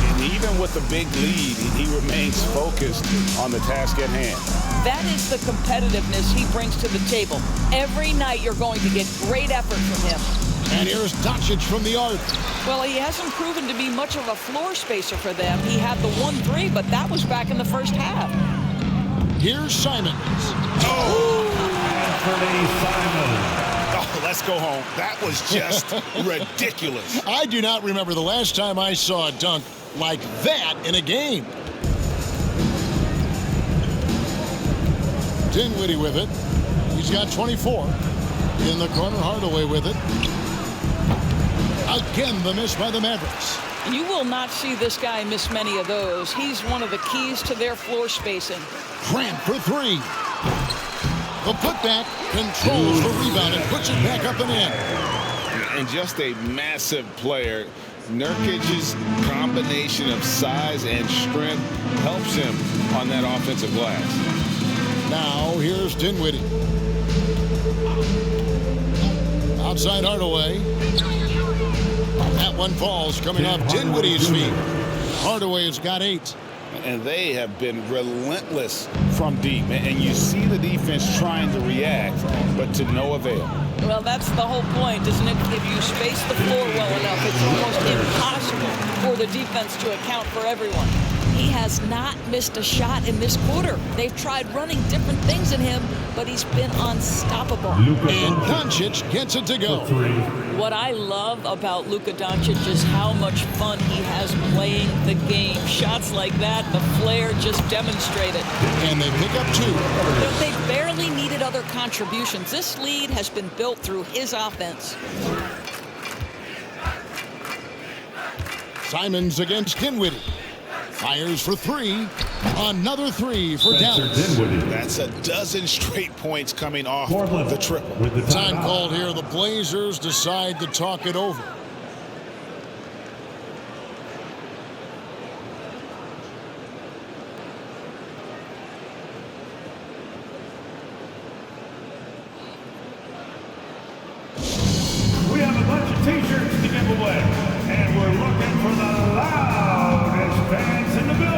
And even with the big lead, he remains focused on the task at hand. That is the competitiveness he brings to the table. Every night you're going to get great effort from him. And here's Doncic from the arc. Well, he hasn't proven to be much of a floor spacer for them. He had the 1-3, but that was back in the first half. Here's Simons. Anthony Simons. Oh, let's go home. That was just ridiculous. I do not remember the last time I saw a dunk like that in a game. Dinwiddie with it. He's got 24. In the corner, Hardaway with it. Again, the miss by the Mavericks. You will not see this guy miss many of those. He's one of the keys to their floor spacing. Grant for 3. The putback controls the rebound and puts it back up and in. And just a massive player. Nurkic's combination of size and strength helps him on that offensive glass. Now here's Dinwiddie. Outside Hardaway. That one falls coming off Dinwiddie's feet. Hardaway has got 8. And they have been relentless from deep. And you see the defense trying to react, but to no avail. Well, that's the whole point, isn't it? If you space the floor well enough, it's almost impossible for the defense to account for everyone. He has not missed a shot in this quarter. They've tried running different things in him, but he's been unstoppable. And Doncic gets it to go. What I love about Luka Doncic is how much fun he has playing the game. Shots like that, the flair just demonstrated. And they pick up 2. But they barely needed other contributions. This lead has been built through his offense. Simons against Dinwiddie. Fires for 3. Another 3 for Dallas. That's a dozen straight points coming off the triple. With the Time called here. The Blazers decide to talk it over. We have a bunch of t-shirts to give away, and we're looking for the loudest fans in the building.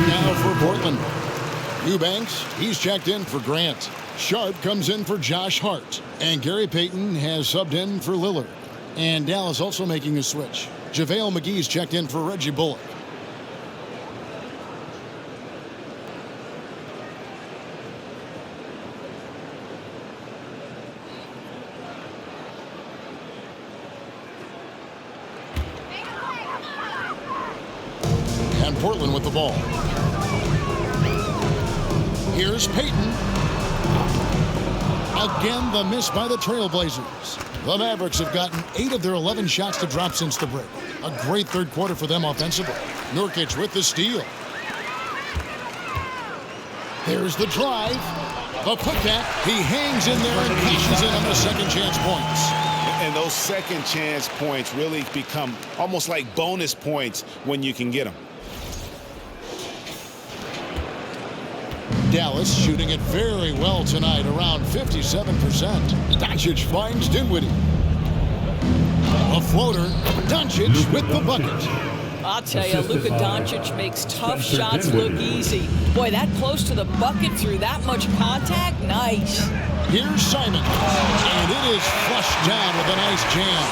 Now for Portland. Eubanks, he's checked in for Grant. Sharp comes in for Josh Hart. And Gary Payton has subbed in for Lillard. And Dallas also making a switch. JaVale McGee's checked in for Reggie Bullock. And Portland with the ball. Here's Payton. Again, the miss by the Trailblazers. The Mavericks have gotten 8 of their 11 shots to drop since the break. A great third quarter for them offensively. Nurkic with the steal. There's the drive. The putback, he hangs in there and cashes in on the second chance points. And those second chance points really become almost like bonus points when you can get them. Dallas shooting it very well tonight, around 57%. Doncic finds Dinwiddie. A floater, Doncic with the bucket. I'll tell you, Luka Doncic makes tough shots look easy. Boy, that close to the bucket through that much contact, nice. Here's Simon, and it is flushed down with a nice jam.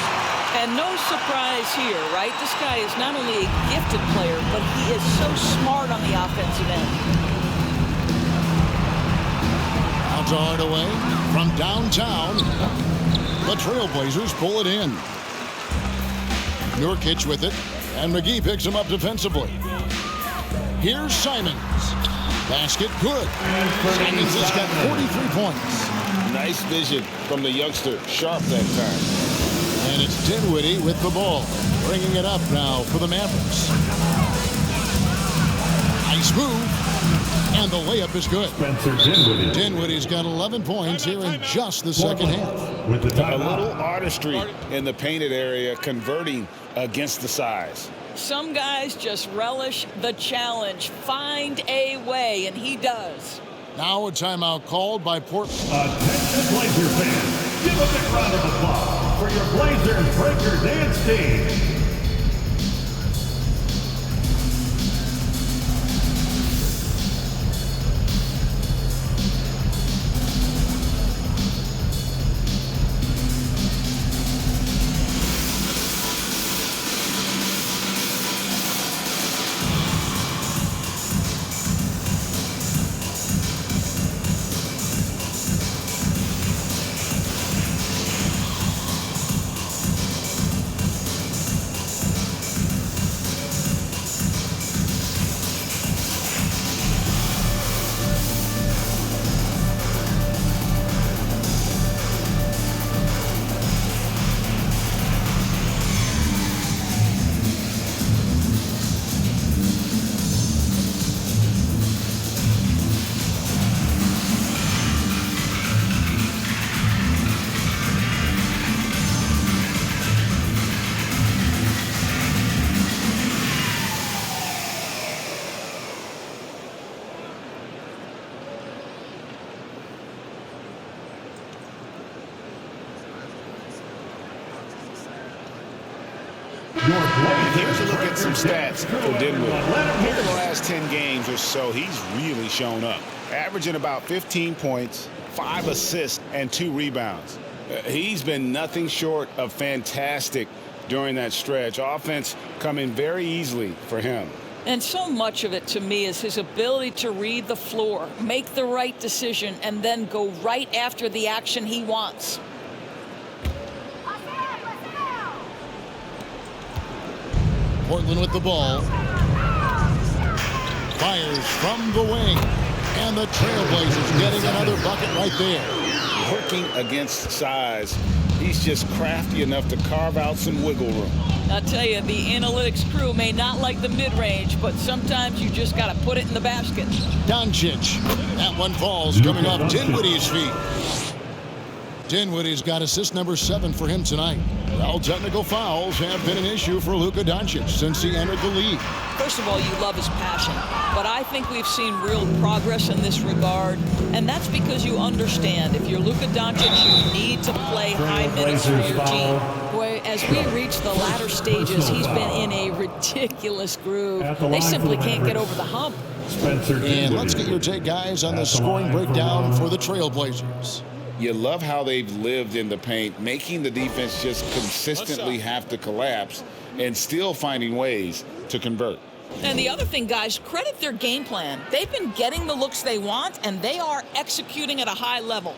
And no surprise here, right? This guy is not only a gifted player, but he is so smart on the offensive end. Out to Hardaway from downtown. The Trailblazers pull it in. Nurkic with it, and McGee picks him up defensively. Here's Simons. Basket good. Simons has got 43 points. Nice vision from the youngster. Sharp that time. And it's Dinwiddie with the ball. Bringing it up now for the Mavericks. Nice move. And the layup is good. Dinwiddie's got 11 points here in just the second half. A little artistry in the painted area, converting against the size. Some guys just relish the challenge. Find a way, and he does. Now a timeout called by Portland. Attention Blazer fans, give a big round of applause for your Blazers breaker dance team. Here's a look at some stats for Dinwiddie. Over the last 10 games or so, he's really shown up. Averaging about 15 points, 5 assists, and 2 rebounds. He's been nothing short of fantastic during that stretch. Offense coming very easily for him. And so much of it, to me, is his ability to read the floor, make the right decision, and then go right after the action he wants. Portland with the ball. Fires from the wing. And the Trailblazers getting another bucket right there. Working against size. He's just crafty enough to carve out some wiggle room. I'll tell you, the analytics crew may not like the mid-range, but sometimes you just got to put it in the basket. Doncic. That one falls coming off Dinwiddie's feet. Dinwiddie's got assist number 7 for him tonight. Well, technical fouls have been an issue for Luka Doncic since he entered the league. First of all, you love his passion, but I think we've seen real progress in this regard, and that's because you understand if you're Luka Doncic, you need to play high minutes for your team. Boy, as we reach the latter stages, he's been in a ridiculous groove. They simply can't get over the hump. And let's get your take, guys, on the scoring breakdown for the Trailblazers. You love how they've lived in the paint, making the defense just consistently have to collapse and still finding ways to convert. And the other thing, guys, credit their game plan. They've been getting the looks they want, and they are executing at a high level.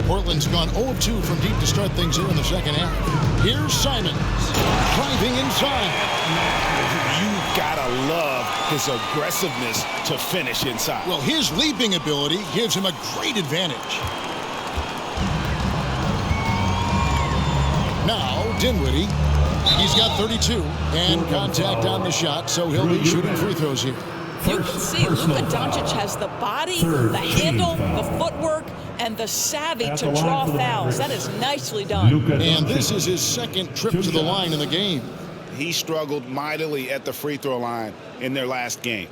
Portland's gone 0 of 2 from deep to start things here in the second half. Here's Simons driving inside. You've got to love his aggressiveness to finish inside. Well, his leaping ability gives him a great advantage. Now, Dinwiddie He's got 32 and contact on the shot, so he'll be shooting free throws here. You can see Luka Doncic has the body, the handle, the footwork, and the savvy to draw fouls. That is nicely done. And this is his second trip to the line in the game. He struggled mightily at the free throw line in their last game.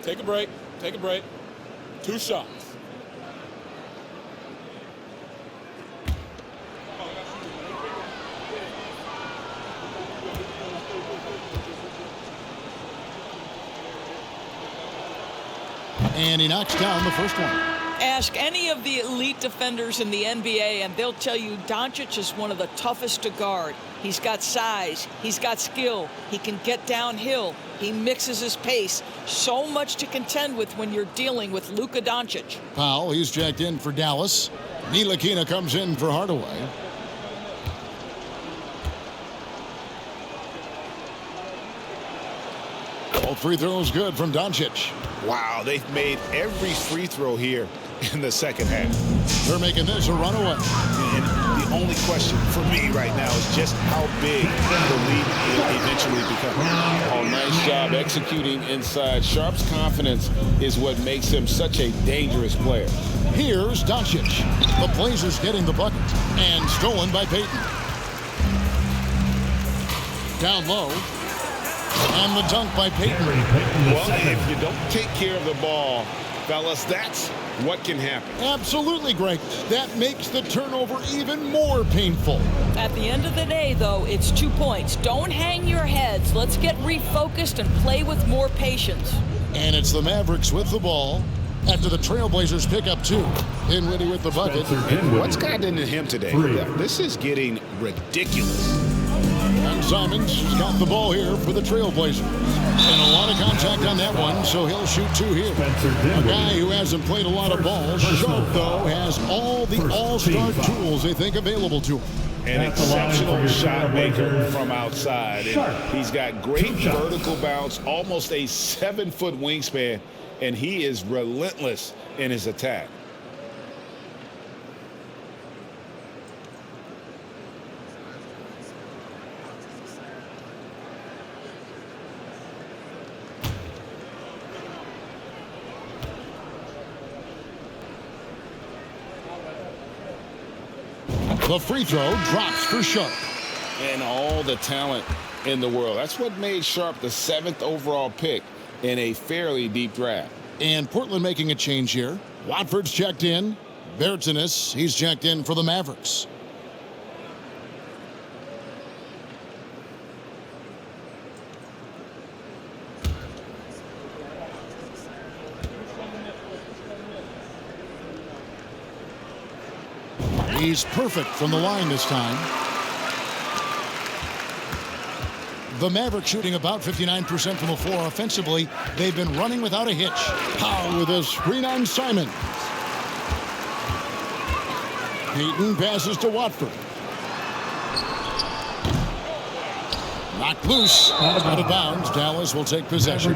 Take a break. Take a break. 2 shots. And he knocks down the first one. Ask any of the elite defenders in the NBA, and they'll tell you Doncic is one of the toughest to guard. He's got size. He's got skill. He can get downhill. He mixes his pace. So much to contend with when you're dealing with Luka Doncic. Powell, he's checked in for Dallas. Ntilikina comes in for Hardaway. All free throws good from Doncic. Wow, they've made every free throw here in the second half. They're making this a runaway. And the only question for me right now is just how big the lead will eventually become. Oh, nice job executing inside. Sharp's confidence is what makes him such a dangerous player. Here's Doncic. The Blazers getting the bucket. And stolen by Payton. Down low. And the dunk by Payton. Well, if you don't take care of the ball, fellas, that's what can happen. Absolutely, Greg. That makes the turnover even more painful. At the end of the day, though, it's 2 points. Don't hang your heads. Let's get refocused and play with more patience. And it's the Mavericks with the ball after the Trailblazers pick up 2. Dinwiddie with the bucket. And what's gotten into him today? This is getting ridiculous. And Simons has got the ball here for the Trailblazers. And a lot of contact on that one, so he'll shoot 2 here. A guy who hasn't played a lot of ball. Sharp, though, has all the all-star tools they think available to him. An exceptional shot maker from outside. And he's got great vertical bounce, almost a 7-foot wingspan, and he is relentless in his attack. The free throw drops for Sharp. And all the talent in the world. That's what made Sharp the 7th overall pick in a fairly deep draft. And Portland making a change here. Watford's checked in. Bertinis, he's checked in for the Mavericks. He's perfect from the line this time. The Mavericks shooting about 59% from the floor offensively. They've been running without a hitch. Powell with a screen on Simon. Payton passes to Watford. Knocked loose. Out of bounds. Dallas will take possession.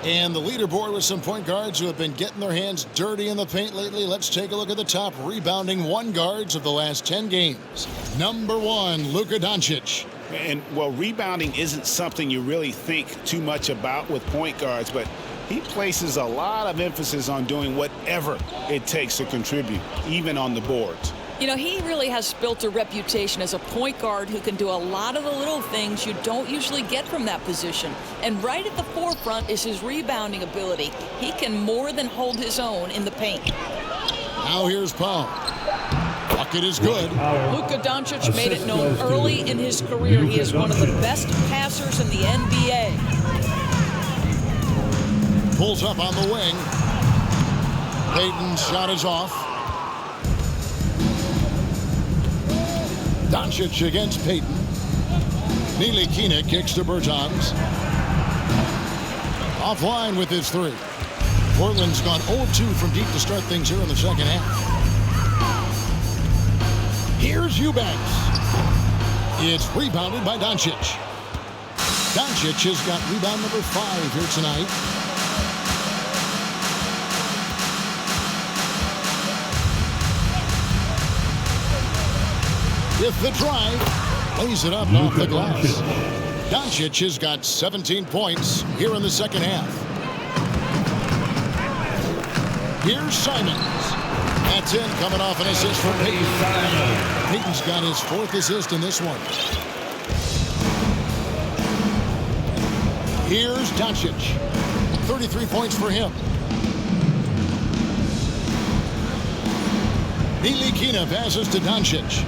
And the leaderboard with some point guards who have been getting their hands dirty in the paint lately. Let's take a look at the top rebounding one guards of the last 10 games. Number 1, Luka Doncic. And, well, rebounding isn't something you really think too much about with point guards, but he places a lot of emphasis on doing whatever it takes to contribute, even on the boards. You know, he really has built a reputation as a point guard who can do a lot of the little things you don't usually get from that position. And right at the forefront is his rebounding ability. He can more than hold his own in the paint. Now here's Powell. Bucket is good. Luka Doncic made it known early in his career he is one of the best passers in the NBA. Pulls up on the wing. Payton's shot is off. Doncic against Payton. Ntilikina kicks to Bertans. Offline with his 3. Portland's gone 0-2 from deep to start things here in the second half. Here's Eubanks. It's rebounded by Doncic. Doncic has got rebound number 5 here tonight. with the drive. Lays it up off the glass. Doncic has got 17 points here in the second half. Here's Simons. That's in, coming off an assist from Peyton. Peyton's got his 4th assist in this one. Here's Doncic. 33 points for him. Ntilikina passes to Doncic.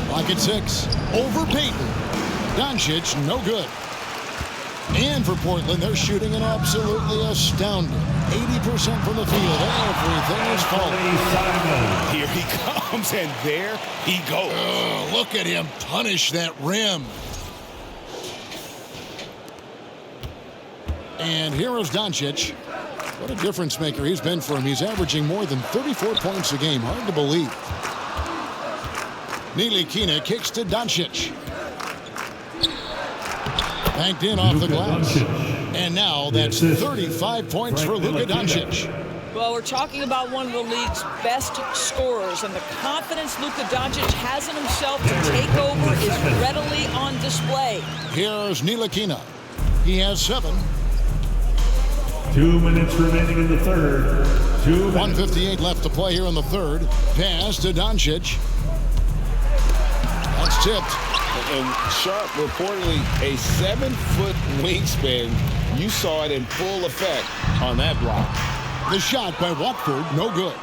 Clock at 6. Over Peyton. Doncic, no good. And for Portland, they're shooting an absolutely astounding 80% from the field. Everything is falling. Here he comes, and there he goes. Oh, look at him punish that rim. And here is Doncic. What a difference maker he's been for him. He's averaging more than 34 points a game. Hard to believe. Ntilikina kicks to Doncic. Banked in off the glass. And now that's 35 points for Luka Doncic. Well, we're talking about one of the league's best scorers, and the confidence Luka Doncic has in himself to take over is readily on display. Here's Ntilikina. He has 7. 2 minutes remaining in the third. 1:58 left to play here in the third. Pass to Doncic. That's tipped. And Sharp, reportedly a 7-foot wingspan. You saw it in full effect on that block. The shot by Watford, no good.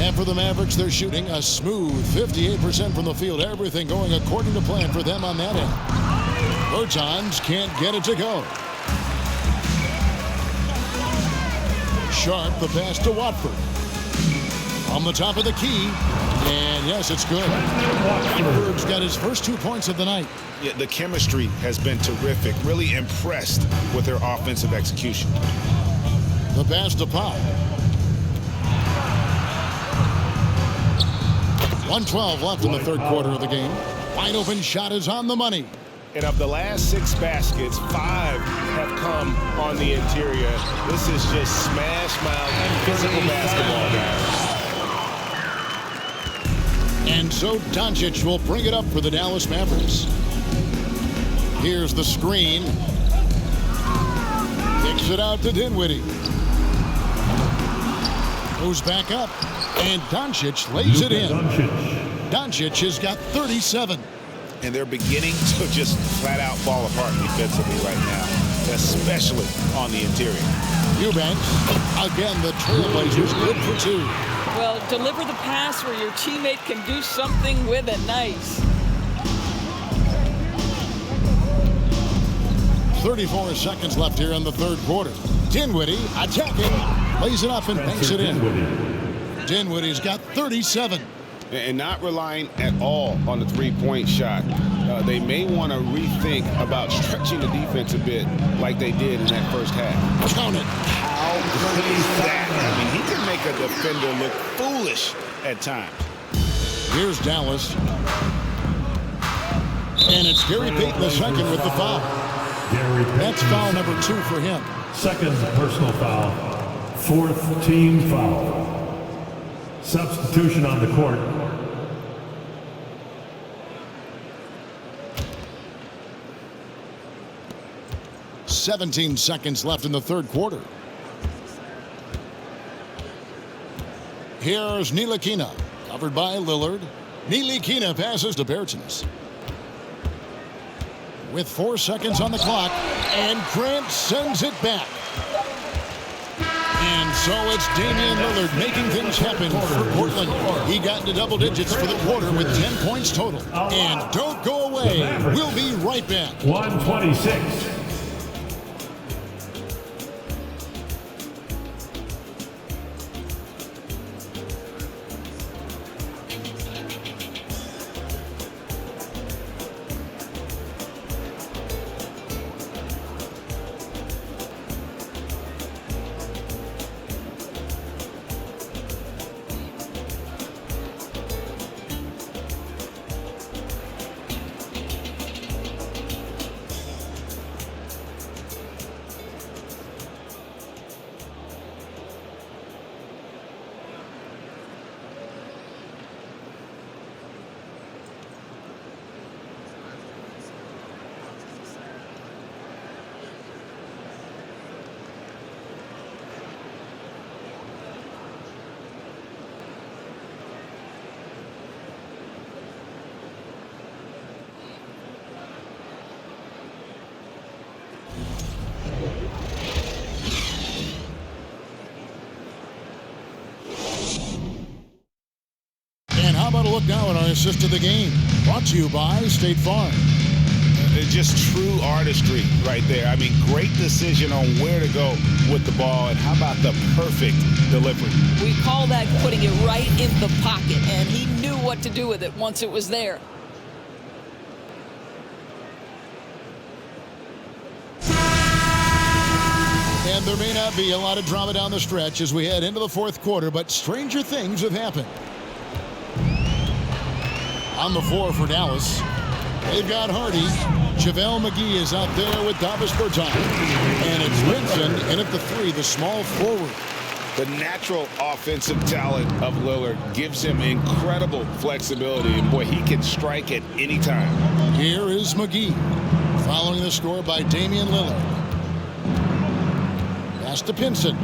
And for the Mavericks, they're shooting a smooth 58% from the field. Everything going according to plan for them on that end. Protons can't get it to go. Sharp, the pass to Watford. On the top of the key. And yes, it's good. Watford's got his first 2 points of the night. Yeah, the chemistry has been terrific. Really impressed with their offensive execution. The pass to Pop. 1:12 left in the third quarter of the game. Wide open shot is on the money. And of the last 6 baskets, 5 have come on the interior. This is just smash mouth physical basketball, guys. And so Doncic will bring it up for the Dallas Mavericks. Here's the screen. Kicks it out to Dinwiddie. Goes back up. And Doncic lays it in. Doncic has got 37. And they're beginning to just flat out fall apart defensively right now, especially on the interior. Eubanks, again, the Trailblazers good for 2. Well, deliver the pass where your teammate can do something with it. Nice. 34 seconds left here in the third quarter. Dinwiddie attacking, lays it up and banks it in. Dinwiddie's got 37. And not relying at all on the three-point shot. They may want to rethink about stretching the defense a bit like they did in that first half. Count it. How good is that? I mean, he can make a defender look foolish at times. Here's Dallas. And it's Gary Payton the second with the foul. That's foul number 2 for him. Second personal foul. 4th team foul. Substitution on the court. "17 seconds left in the third quarter. Here's Ntilikina, covered by Lillard. Ntilikina passes to Bertans. With 4 seconds on the clock, and Grant sends it back. And so it's Damian Lillard making things happen for Portland. He got into double digits for the quarter with 10 points total. And don't go away. We'll be right back. 126. look now at our assist of the game. Brought to you by State Farm. It's just true artistry right there. I mean, great decision on where to go with the ball, and how about the perfect delivery? We call that putting it right in the pocket, and he knew what to do with it once it was there. And there may not be a lot of drama down the stretch as we head into the fourth quarter, but stranger things have happened. On the floor for Dallas, they've got Hardy. JaVale McGee is out there with Davis Bertans. And it's Vincent in at the three, the small forward. The natural offensive talent of Lillard gives him incredible flexibility. And boy, he can strike at any time. Here is McGee, following the score by Damian Lillard. Pass to Pinson.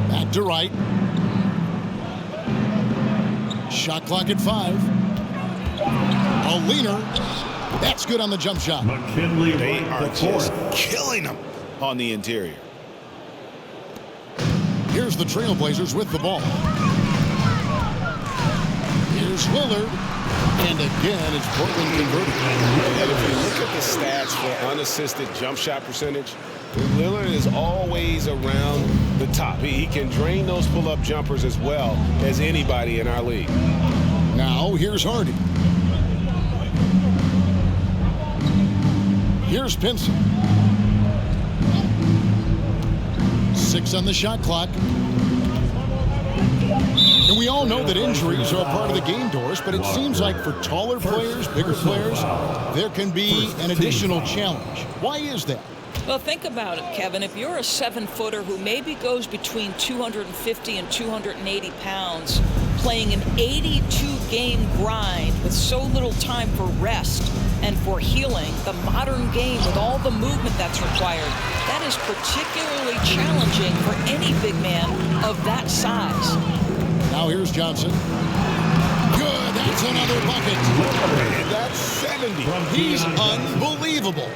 Back to Wright. Shot clock at 5. A leaner. That's good on the jump shot. McKinley They Wright, are the just fourth. killing him on the interior. Here's the Trailblazers with the ball. Here's Lillard. And again, it's Portland converted. And if you look at the stats for unassisted jump shot percentage, Lillard is always around the top. He can drain those pull-up jumpers as well as anybody in our league. Now, here's Hardy. Here's Pinson. 6 on the shot clock. And we all know that injuries are a part of the game, Doris, but it seems like for taller players, bigger players, there can be an additional challenge. Why is that? Well, think about it, Kevin. If you're a 7-footer who maybe goes between 250 and 280 pounds, playing an 82-game grind with so little time for rest and for healing, the modern game with all the movement that's required, that is particularly challenging for any big man of that size. Now here's Johnson. Good, that's another bucket. And that's 70. He's unbelievable.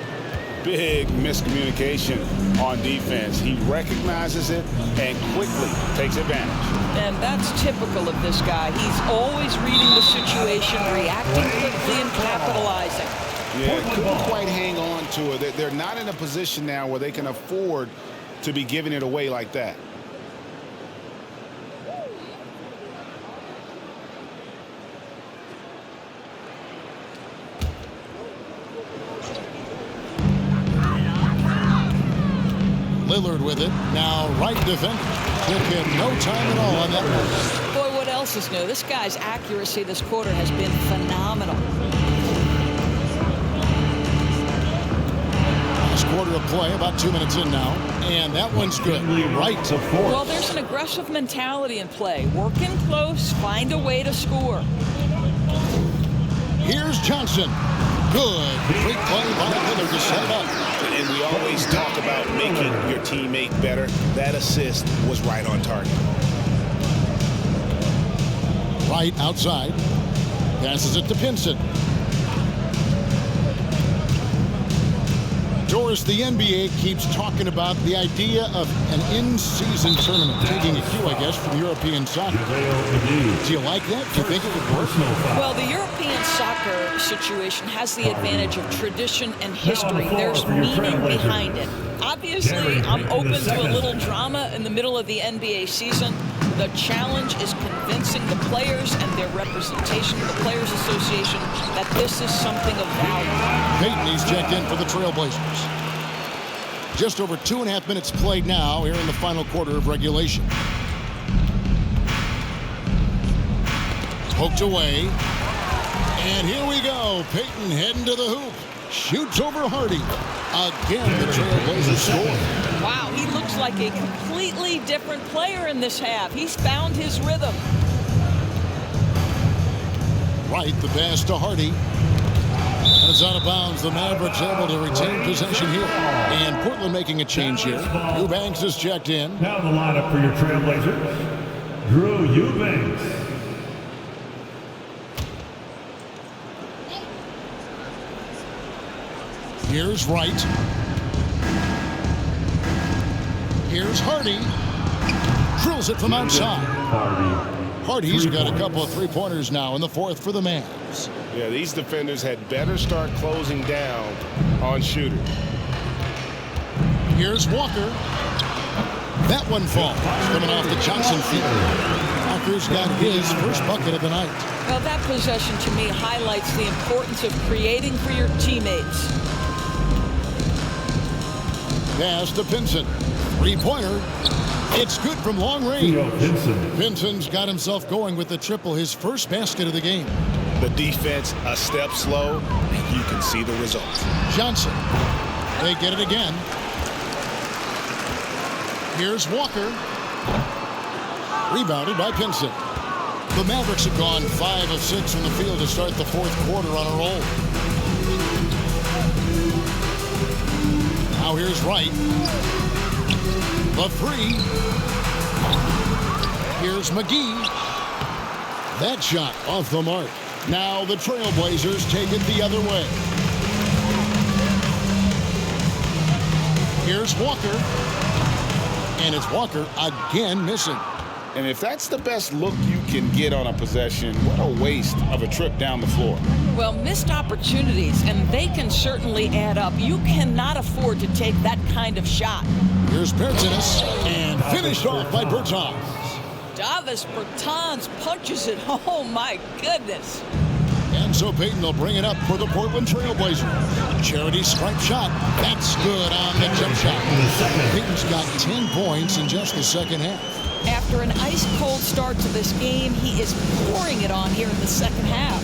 Big miscommunication on defense. He recognizes it and quickly takes advantage. And that's typical of this guy. He's always reading the situation, reacting quickly, and capitalizing. Yeah, couldn't quite hang on to it. They're not in a position now where they can afford to be giving it away like that. Lillard with it. Now right defender. Took him no time at all on that one. Boy, what else is new? This guy's accuracy this quarter has been phenomenal. Last quarter of play, about 2 minutes in now. And that one's good. Right to fourth. Well, there's an aggressive mentality in play. Working close, find a way to score. Here's Johnson. Good. Great play by Lillard to set it up. And we always talk about making your teammate better. That assist was right on target. Right outside. Passes it to Pinson. Doris, the NBA keeps talking about the idea of an in-season tournament, taking a cue, I guess, from European soccer. Do you like that? Do you think it would work? Well, the European soccer situation has the advantage of tradition and history. There's meaning behind it. Obviously, I'm open to a little drama in the middle of the NBA season. The challenge is convincing the players and their representation of the Players Association that this is something of value. Peyton, he's checked in for the Trailblazers. Just over 2.5 minutes played now here in the final quarter of regulation. Poked away. And here we go. Peyton heading to the hoop. Shoots over Hardy. Again, the Trailblazers score. Wow, he looks like a completely different player in this half. He's found his rhythm. Right, the pass to Hardy. And it's out of bounds. The Mavericks able to retain possession here. And Portland making a change here. Eubanks is checked in. Now the lineup for your Trailblazers. Drew Eubanks. Here's Wright. Here's Hardy. Drills it from outside. Hardy's got a couple of three-pointers now in the fourth for the Mavs. Yeah, these defenders had better start closing down on shooters. Here's Walker. That one falls, coming off the Johnson feet. Walker's got his first bucket of the night. Well, that possession to me highlights the importance of creating for your teammates. Pass to Pinson. Three-pointer. It's good from long range. Pinson's got himself going with the triple, his first basket of the game. The defense a step slow, and you can see the results. Johnson. They get it again. Here's Walker. Rebounded by Pinson. The Mavericks have gone 5 of 6 from the field to start the fourth quarter on a roll. Now here's Wright. The three. Here's McGee. That shot off the mark. Now the Trailblazers take it the other way. Here's Walker. And it's Walker again missing. And if that's the best look you can get on a possession, what a waste of a trip down the floor. Well, missed opportunities, and they can certainly add up. You cannot afford to take that kind of shot. Here's Bertans, and finished off by Bertans. Davis Bertans punches it. Oh, my goodness. And so Payton will bring it up for the Portland Trailblazers. Charity stripe shot. That's good on the jump shot. Payton's got 10 points in just the second half. After an ice-cold start to this game, he is pouring it on here in the second half.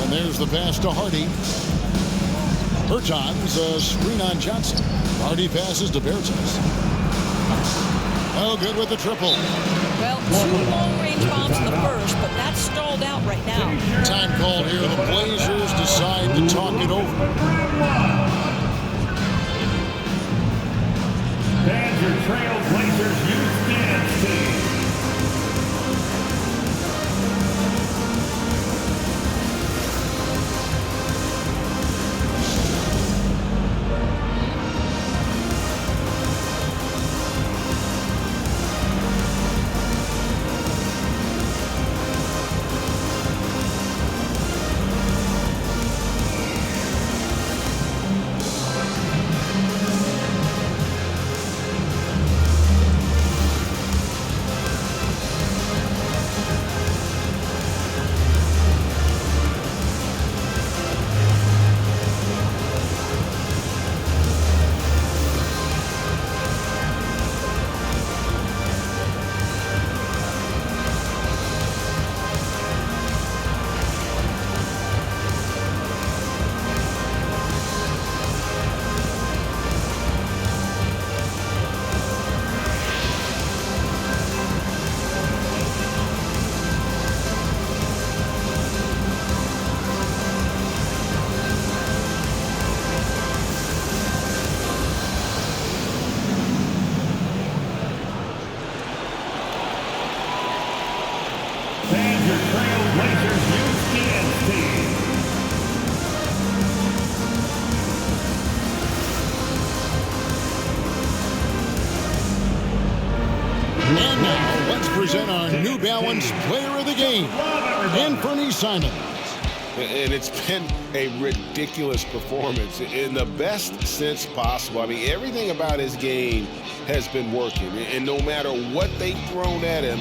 And there's the pass to Hardy. Bertans, a screen on Johnson. Hardy passes to Bertans. Oh, good with the triple. Well, 2 long-range bombs in the first, but that's stalled out right now. Time called here. The Blazers decide to talk it over. And your Trailblazers youth dance team. And now, let's present our New Balance Player of the Game, Anthony Simons. And it's been a ridiculous performance in the best sense possible. I mean, everything about his game has been working. And no matter what they've thrown at him,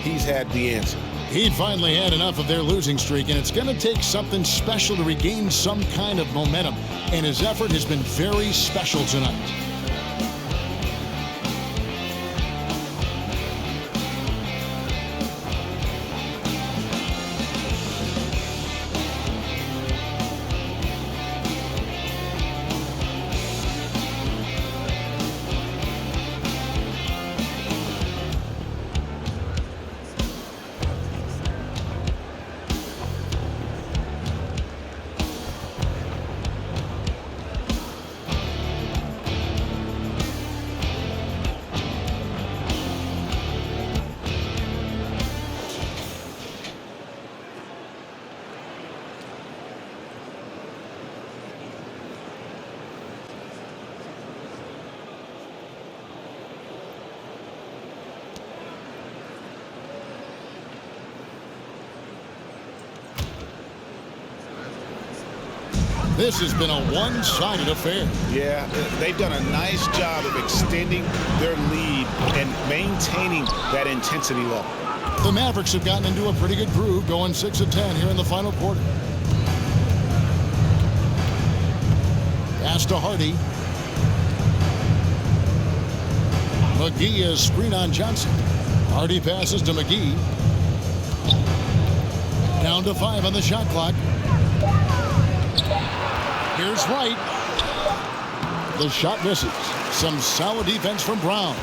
he's had the answer. He'd finally had enough of their losing streak, and it's going to take something special to regain some kind of momentum. And his effort has been very special tonight. This has been a one-sided affair. Yeah, they've done a nice job of extending their lead and maintaining that intensity level. The Mavericks have gotten into a pretty good groove, going 6 of 10 here in the final quarter. Pass to Hardy. McGee is screen on Johnson. Hardy passes to McGee. Down to 5 on the shot clock. Here's Wright. The shot misses. Some solid defense from Brown.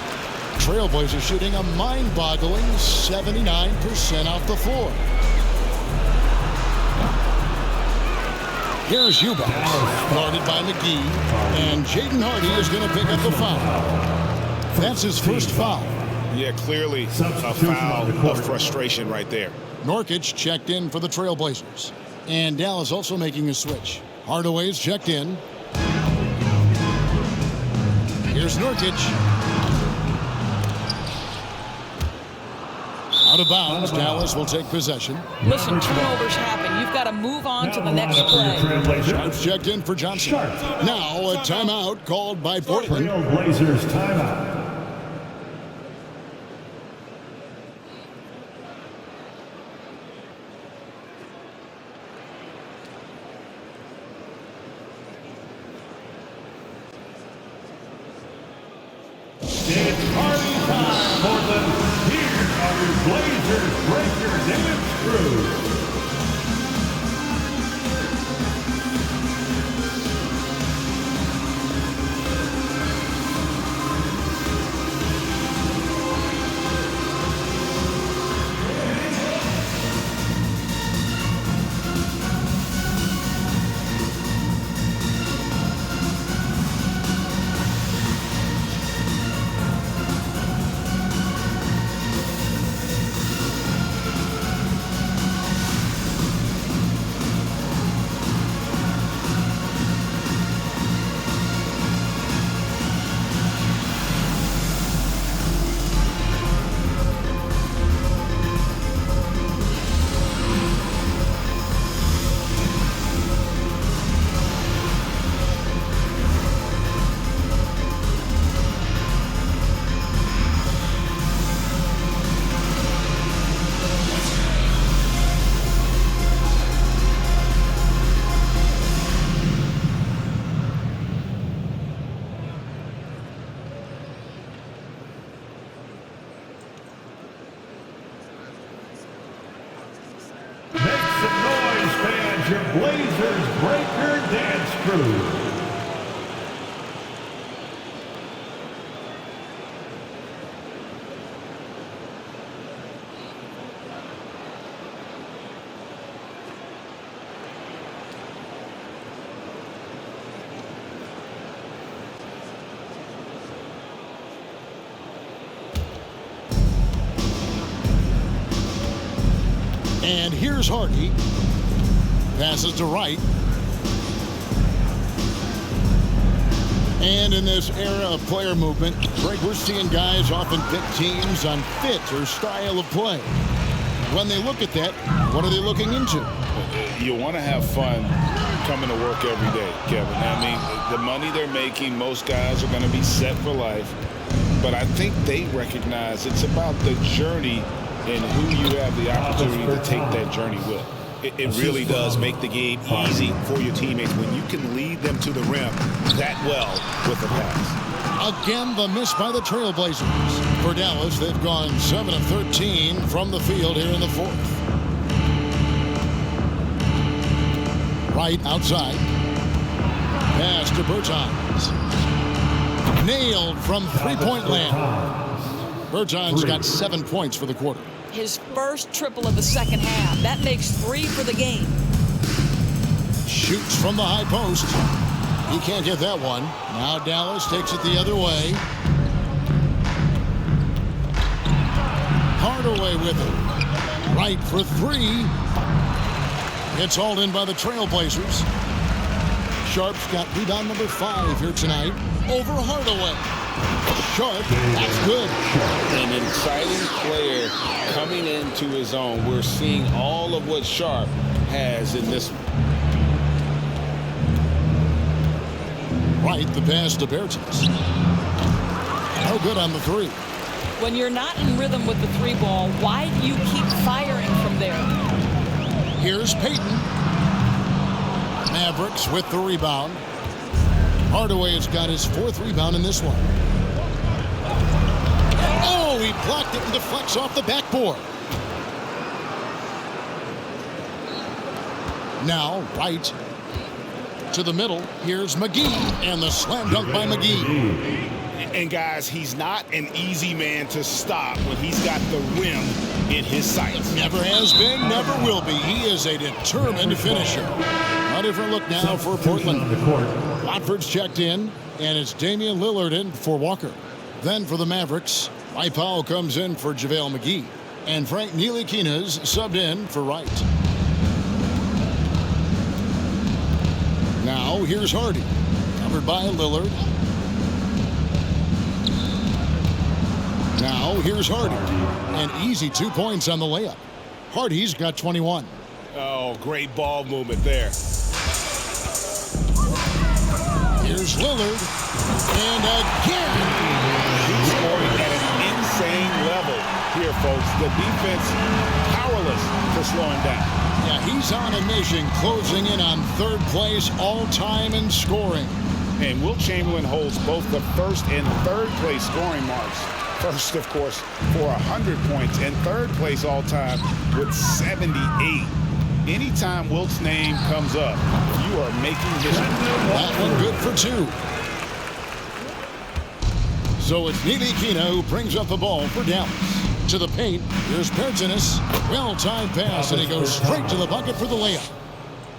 Trailblazers shooting a mind-boggling 79% off the floor. Here's Eubanks, guarded by McGee, and Jaden Hardy is going to pick up the foul. That's his first foul. Yeah, clearly a foul of frustration right there. Nurkic checked in for the Trailblazers, and Dallas also making a switch. Hardaway's checked in. Here's Nurkic. Out of bounds, Dallas will take possession. Listen, turnovers happen. You've got to move on to the next play. Sharps checked in for Johnson. Now a timeout called by Portland. Trailblazers timeout. It's party time, Portland. Here are your Blazers breaker dance crew. Your Blazers breaker dance crew. And here's Hardy. Passes to Wright. And in this era of player movement, Greg, we're seeing guys often pick teams on fit or style of play. When they look at that, what are they looking into? You want to have fun coming to work every day, Kevin. I mean, the money they're making, most guys are going to be set for life. But I think they recognize it's about the journey and who you have the opportunity to take that journey with. It really does make the game easy for your teammates when you can lead them to the rim that well with a pass. Again, the miss by the Trailblazers. For Dallas, they've gone 7 of 13 from the field here in the fourth. Right outside. Pass to Bertans. Nailed from three-point land. Bertans got 7 points for the quarter. His first triple of the second half. That makes 3 for the game. Shoots from the high post. He can't get that one. Now Dallas takes it the other way. Hardaway with it. Right for 3. It's hauled in by the Trailblazers. Sharp's got rebound number 5 here tonight over Hardaway. Sharp, that's good. An exciting player coming into his own. We're seeing all of what Sharp has in this one. Right, the pass to Bertans. No good on the three. When you're not in rhythm with the three ball, why do you keep firing from there? Here's Payton. Mavericks with the rebound. Hardaway has got his 4th rebound in this one. Oh, he blocked it and deflects off the backboard. Now, right to the middle. Here's McGee, and the slam dunk by McGee. And guys, he's not an easy man to stop when he's got the rim in his sights. Never has been, never will be. He is a determined finisher. A different look now for Portland. Watford's checked in, and it's Damian Lillard in for Walker. Then for the Mavericks, Mike Powell comes in for JaVale McGee, and Frank Ntilikina's subbed in for Wright. Now here's Hardy, covered by Lillard. Now here's Hardy. An easy 2 points on the layup. Hardy's got 21. Oh, great ball movement there. Here's Lillard. And again. He's scoring at an insane level here, folks. The defense powerless to slow him down. Yeah, he's on a mission, closing in on 3rd place all-time in scoring. And Wilt Chamberlain holds both the 1st and 3rd place scoring marks. First, of course, for 100 points, and 3rd place all-time with 78. Anytime Wilt's name comes up, you are making history. That one good for 2. So it's Ntilikina who brings up the ball for Dallas. To the paint, here's Bertans. Well-timed pass, and he goes straight to the bucket for the layup.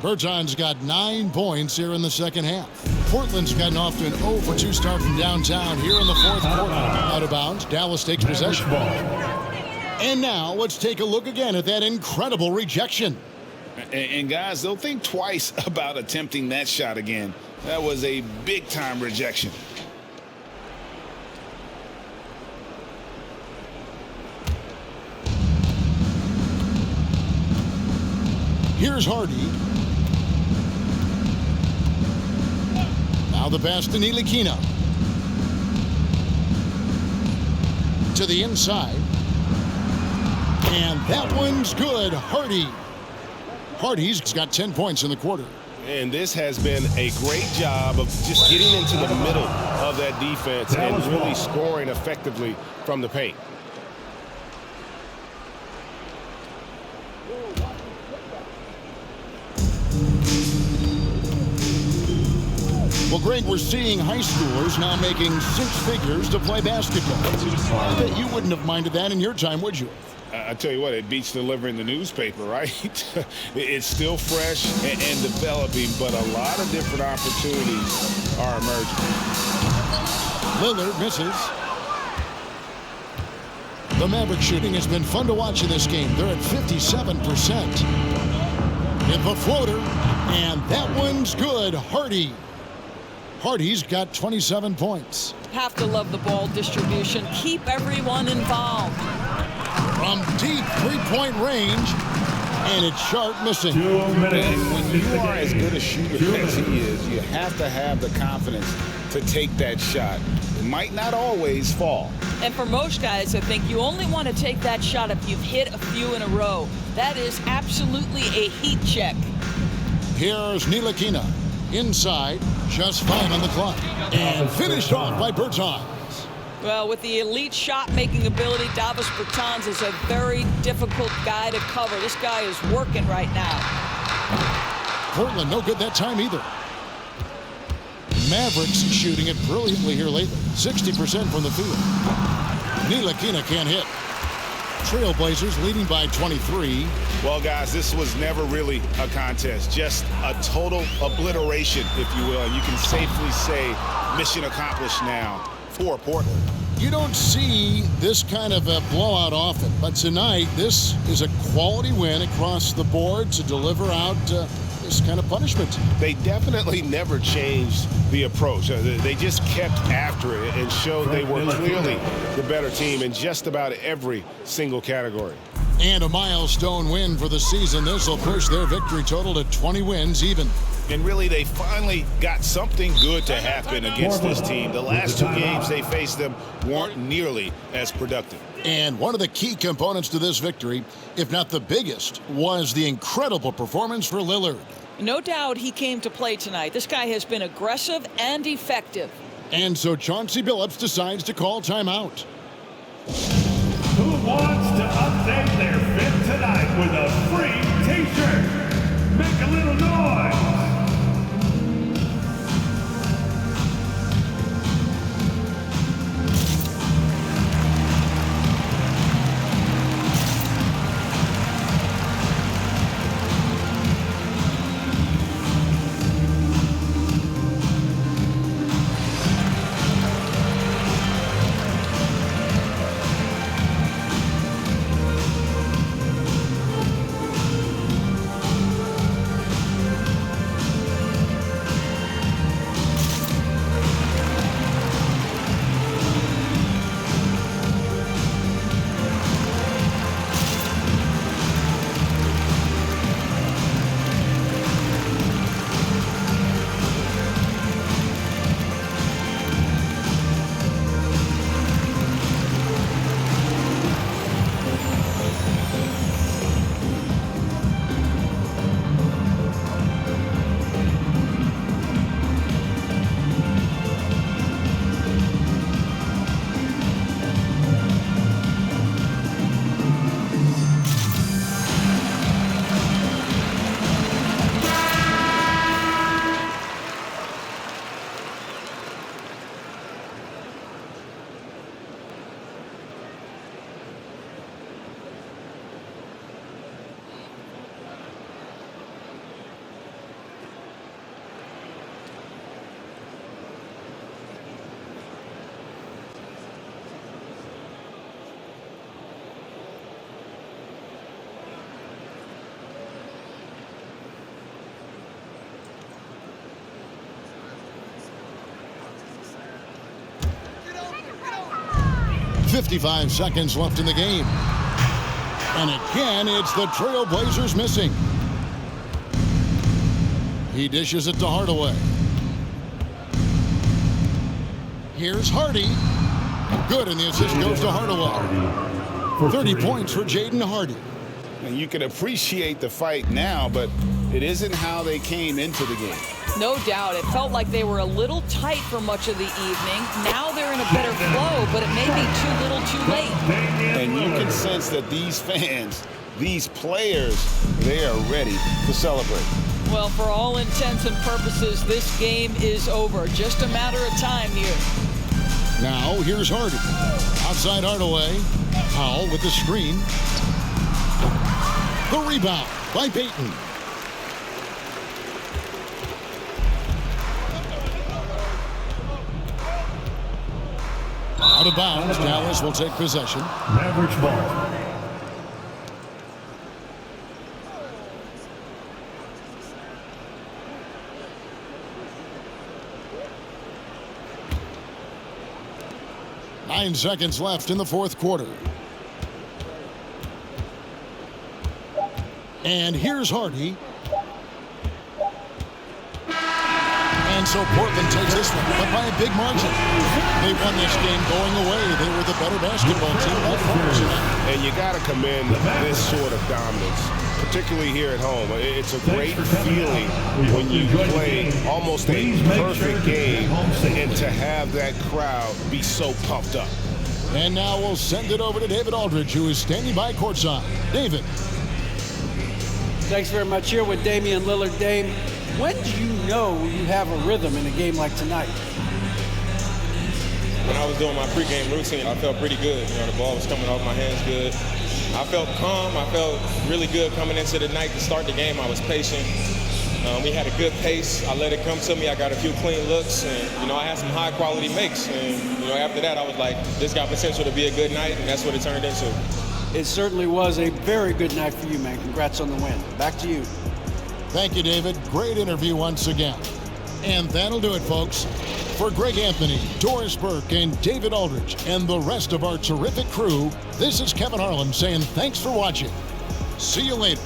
Bertans got 9 points here in the second half. Portland's gotten off to an 0-for-2 start from downtown here in the 4th quarter. Out of bounds, Dallas takes possession. And now let's take a look again at that incredible rejection. And guys, they'll think twice about attempting that shot again. That was a big-time rejection. Here's Hardy. Now the pass to Ntilikina. To the inside. And that one's good. Hardy's got 10 points in the quarter. And this has been a great job of just getting into the middle of that defense and really scoring effectively from the paint. Well, Greg, we're seeing high schoolers now making 6 figures to play basketball. I bet you wouldn't have minded that in your time, would you? I tell you what, it beats delivering the newspaper, right? It's still fresh and developing, but a lot of different opportunities are emerging. Lillard misses. The Mavericks shooting has been fun to watch in this game. They're at 57%. Hit the floater, and that one's good. Hardy's got 27 points. Have to love the ball distribution. Keep everyone involved. From deep 3-point range, and it's Sharp missing. 2 minutes. And when you are as good a shooter as he is, you have to have the confidence to take that shot. It might not always fall. And for most guys, I think you only want to take that shot if you've hit a few in a row. That is absolutely a heat check. Here's Ntilikina. Inside, just 5 on the clock. And finished off by Bertans. Well, with the elite shot-making ability, Davis Bertans is a very difficult guy to cover. This guy is working right now. Portland no good that time either. Mavericks shooting it brilliantly here lately. 60% from the field. Ntilikina can't hit. Trailblazers leading by 23. Well, guys, this was never really a contest. Just a total obliteration, if you will. You can safely say mission accomplished now for Portland. You don't see this kind of a blowout often, but tonight this is a quality win across the board to deliver out this kind of punishment. They definitely never changed the approach. They just kept after it and showed they were clearly the better team in just about every single category. And a milestone win for the season. This will push their victory total to 20 wins even. And really, they finally got something good to happen against this team. The last two games they faced them weren't nearly as productive. And one of the key components to this victory, if not the biggest, was the incredible performance for Lillard. No doubt he came to play tonight. This guy has been aggressive and effective. And so Chauncey Billups decides to call timeout. Who wants to update their fit tonight with a free t-shirt? Make a little noise. .55 seconds left in the game. And again, it's the Trailblazers missing. He dishes it to Hardaway. Here's Hardy. Good, and the assist goes to Hardaway. 30 points for Jaden Hardy. And you can appreciate the fight now, but it isn't how they came into the game. No doubt. It felt like they were a little tight for much of the evening. Now they're in a better flow, but it may be too little too late. And you can sense that these fans, these players, they are ready to celebrate. Well, for all intents and purposes, this game is over. Just a matter of time here. Now, here's Hardy. Outside Hardaway. Powell with the screen. The rebound by Payton. Out of bounds, Dallas will take possession. Mavericks ball. Nine seconds left in the fourth quarter. And here's Hardy. And so Portland takes this one, but by a big margin. They won this game going away. They were the better basketball team by far. And you got to commend this sort of dominance, particularly here at home. It's a great feeling when you play almost a perfect game and to have that crowd be so pumped up. And now we'll send it over to David Aldridge, who is standing by courtside. David. Thanks very much. Here with Damian Lillard. Dame, when do you know you have a rhythm in a game like tonight? When I was doing my pregame routine, I felt pretty good. You know, the ball was coming off my hands good. I felt calm. I felt really good coming into the night to start the game. I was patient. We had a good pace. I let it come to me. I got a few clean looks, and I had some high-quality makes. And after that, I was like, this got potential to be a good night, and that's what it turned into. It certainly was a very good night for you, man. Congrats on the win. Back to you. Thank you, David. Great interview once again. And that'll do it, folks. For Greg Anthony, Doris Burke, and David Aldridge, and the rest of our terrific crew, this is Kevin Harlan saying thanks for watching. See you later.